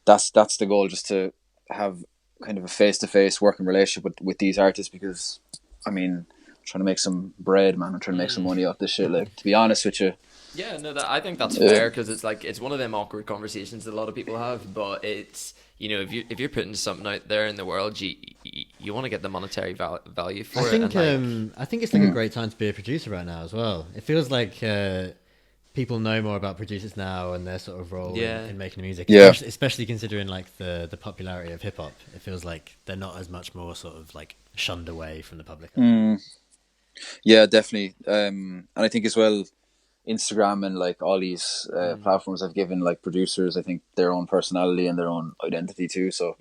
that's the goal, just to have kind of a face-to-face working relationship with these artists, because I mean, I'm trying to make some bread, man. I'm trying to make some money off this shit, like, to be honest with you. Yeah, no, I think that's fair, because it's like, it's one of them awkward conversations that a lot of people have, but it's, you know, if you're putting something out there in the world, you want to get the monetary value for it. I think it's like a great time to be a producer right now as well. It feels like people know more about producers now and their sort of role in making music. Yeah. Especially considering like the popularity of hip hop. It feels like they're not as much more sort of like shunned away from the public. Yeah, definitely. And I think as well, Instagram and like all these platforms have given like producers, I think, their own personality and their own identity too. So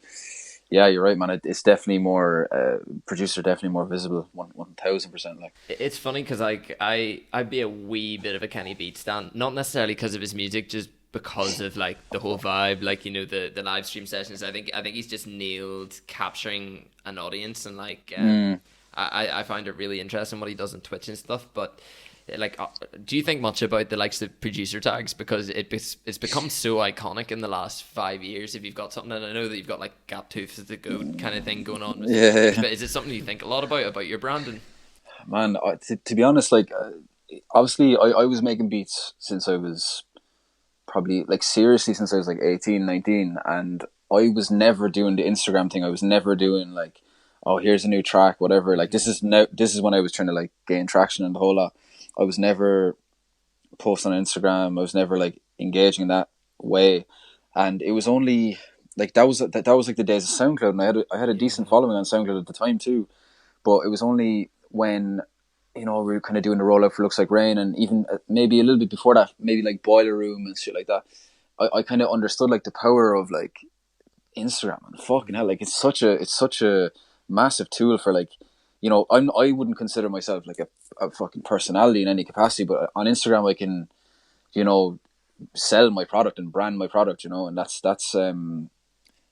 yeah, you're right, man. It's definitely more producer, definitely more visible, 1000%. Like, it's funny because like I'd be a wee bit of a Kenny Beat stan, not necessarily because of his music, just because of like the whole vibe, like, you know, the live stream sessions. I think he's just nailed capturing an audience, and like I find it really interesting what he does on Twitch and stuff. But like, do you think much about the likes of producer tags, because it's become so iconic in the last 5 years? If you've got something, and I know that you've got like Gaptoof as the GOAT kind of thing going on, but is it something you think a lot about your branding? Man, to be honest, like, obviously I was making beats since I was probably, like, seriously since I was like 18, 19, and I was never doing the Instagram thing. I was never doing like, oh, here's a new track, whatever. Like, this is when I was trying to like gain traction and the whole lot. I was never posting on Instagram. I was never like engaging in that way, and it was only like that was like the days of SoundCloud, and I had a decent following on SoundCloud at the time too. But it was only when, you know, we were kind of doing the rollout for Looks Like Rain, and even maybe a little bit before that, maybe like Boiler Room and shit like that, I kind of understood like the power of like Instagram. And fucking hell, like, it's such a massive tool for, like, you know, I wouldn't consider myself like a fucking personality in any capacity, but on Instagram I can, you know, sell my product and brand my product, you know, and that's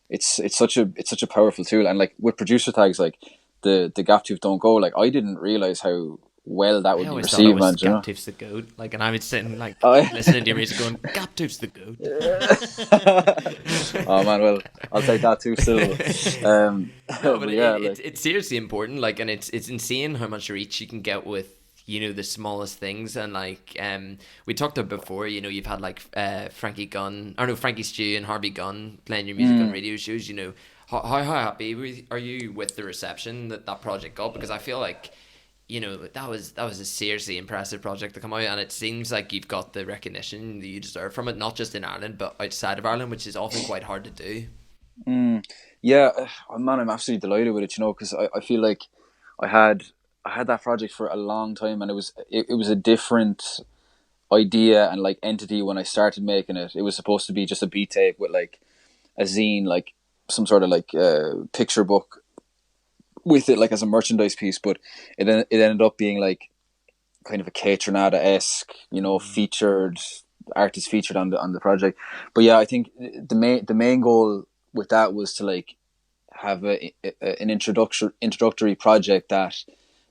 it's such a powerful tool. And like with producer tags, like the Gaptoof Don't Go, like, I didn't realize how well that I would be always thought it received, was man. You know? Gaptoof's the goat. Like, and I was sitting like Oh, yeah. listening to your music, going, "Gaptoof's the goat." Oh man, well, I'll take that too. Still, No, but but yeah, it's seriously important. Like, and it's insane how much reach you can get with the smallest things. And like we talked about before, you've had like Frankie Stew and Harvey Gunn playing your music on radio shows. How happy are you with the reception that project got? Because I feel like that was a seriously impressive project to come out, and it seems like you've got the recognition that you deserve from it, not just in Ireland but outside of Ireland, which is often quite hard to do. Yeah, man, I'm absolutely delighted with it. Because I feel like I had that project for a long time, and it was a different idea and like entity when I started making it. It was supposed to be just a beat tape with like a zine, like some sort of like picture book with it, like as a merchandise piece. But it ended up being like kind of a Kate Renata-esque, featured artist featured on the project. But yeah, I think the main goal with that was to like have an introductory project that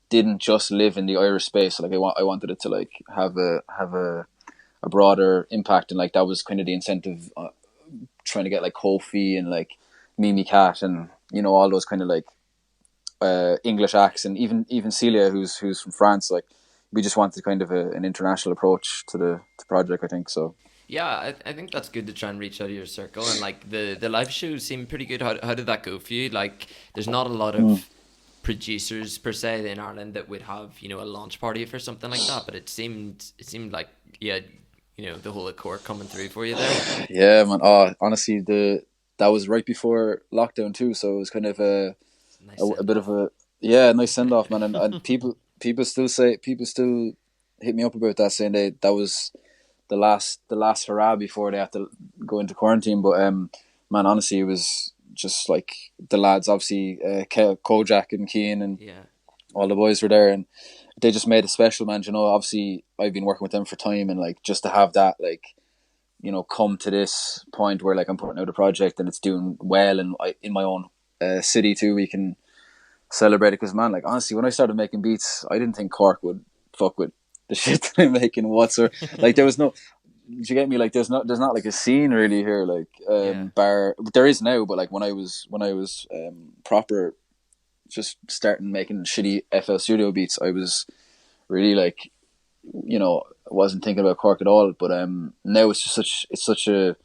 didn't just live in the Irish space. Like I wanted it to like have a broader impact, and like that was kind of the incentive, trying to get like Kofi and like Mimi Cat and all those kind of like English acts, and even Celia who's from France. Like we just wanted kind of an international approach to the project, I think. So yeah, I think that's good to try and reach out of your circle. And like the live shows seem pretty good. How did that go for you? Like there's not a lot of producers per se in Ireland that would have a launch party for something like that, but it seemed like the whole accord coming through for you there. Yeah, man. Honestly, that was right before lockdown too, so it was kind of a bit of a nice send off, man. And people still hit me up about that, saying that was the last hurrah before they had to go into quarantine. But man, honestly, it was just like the lads, obviously Kojak and Keane and all the boys were there, and they just made it special, man. Obviously I've been working with them for time, and like just to have that like come to this point where like I'm putting out a project and it's doing well, and in my own city too, we can celebrate it. Because man, like honestly, when I started making beats, I didn't think Cork would fuck with the shit that I'm making whatsoever. Like there was no, did you get me? Like there's not like a scene really here, like bar. There is now, but like when I was proper, just starting making shitty FL Studio beats, I was really like, wasn't thinking about Cork at all. But now it's such a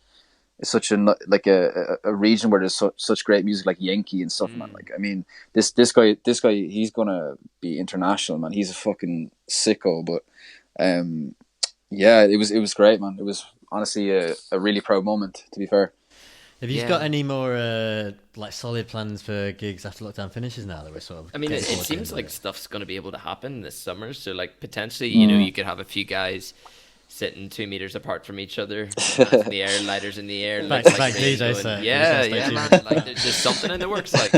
like a region where there's such great music, like Yankee and stuff, man. Like I mean, this guy, he's gonna be international, man. He's a fucking sicko. But yeah, it was great, man. It was honestly a really proud moment, to be fair. Have you got any more like solid plans for gigs after lockdown finishes now that we're sort of? I mean, it seems like stuff's going to be able to happen this summer. So like potentially, you could have a few guys sitting 2 meters apart from each other, hands in the air, lighters in the air. Like DJ set. Yeah, man. Like there's something in the works, like.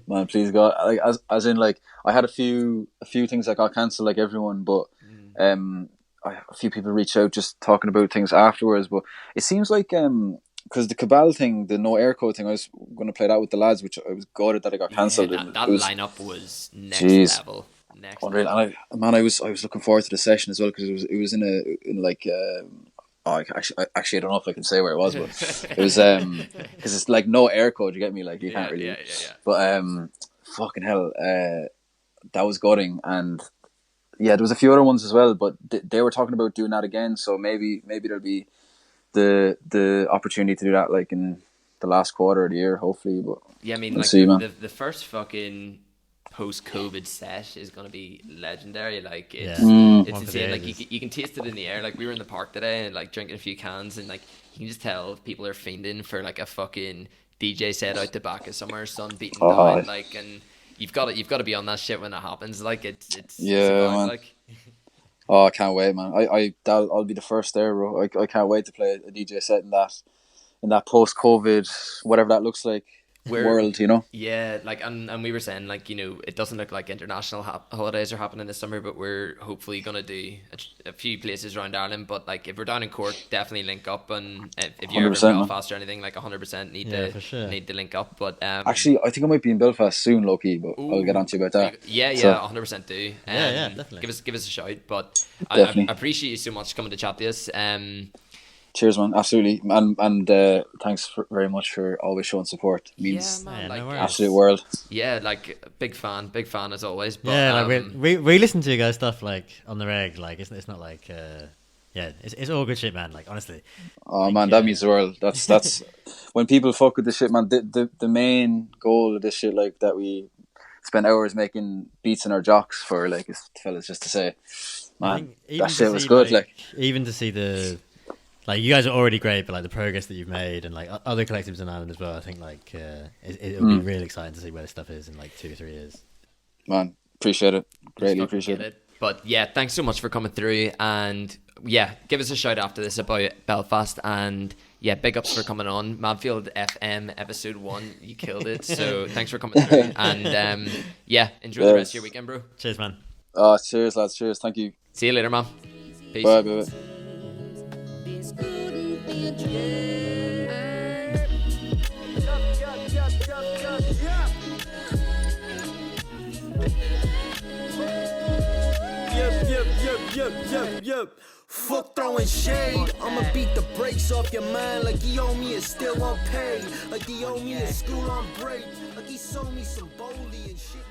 Man, please God, like as in like I had a few things that got cancelled, like everyone, but a few people reached out just talking about things afterwards. But it seems like because the Cabal thing, the No Air Code thing, I was going to play that with the lads, which I was gutted that it got cancelled. That lineup was next level. Unreal. And I was looking forward to the session as well, because it was in like actually I don't know if I can say where it was, but it was because it's like no air code. You get me? Like you can't really. Yeah. But fucking hell, that was gutting. And yeah, there was a few other ones as well, but they were talking about doing that again. So maybe there'll be the opportunity to do that like in the last quarter of the year, hopefully. But yeah, I mean, like the first fucking post-COVID set is going to be legendary. Like it's insane. Like you can taste it in the air. Like we were in the park today and like drinking a few cans, and like you can just tell people are fiending for like a fucking DJ set out the back of somewhere, sun beating down. Like, and you've got to be on that shit when it happens. Like it's man. Like. Oh, I can't wait, man. I'll be the first there, bro. I can't wait to play a DJ set in that post-COVID, whatever that looks like. world, you know. Yeah, like, and we were saying, like, you know, it doesn't look like international holidays are happening this summer, but we're hopefully gonna do a few places around Ireland. But like, if we're down in Cork, definitely link up, and if you're ever in 100%, man. Belfast or anything, like 100% for sure. need to link up. But Actually, I think I might be in Belfast soon, low-key, but I'll get on to you about that. Yeah, So, 100% do. Yeah, definitely. Give us a shout. But I Definitely. appreciate you so much coming to chat to us. Cheers, man. Absolutely, and thanks very much for always showing support. It means yeah, man, Yeah, no like, worries. absolute world. yeah, like big fan as always. But, Yeah, like we listen to you guys stuff like on the reg. Like it's not like it's all good shit, man. Like honestly. Oh man, that means the world. That's when people fuck with this shit, man. The main goal of this shit, like that we spend hours making beats in our jocks for, like, is fellas just to say, man, that shit was good. Like even to see the. Like, you guys are already great, but like the progress that you've made, and like other collectives in Ireland as well, I think like it'll be really exciting to see where this stuff is in like 2 or 3 years. Man, appreciate it. Greatly appreciate it. But yeah, thanks so much for coming through, and yeah, give us a shout after this about Belfast, and yeah, big ups for coming on Mabfield FM episode 1. You killed it. So thanks for coming through, and yeah, enjoy the rest of your weekend, bro. Cheers, man. Cheers, lads. Cheers. Thank you. See you later, man. Peace. Bye. Bye. Yep. Fuck throwing shade. I'ma beat the brakes off your mind like he owe me and still won't pay. Like he owe me a school on break. Like he sold me some Boley and shit.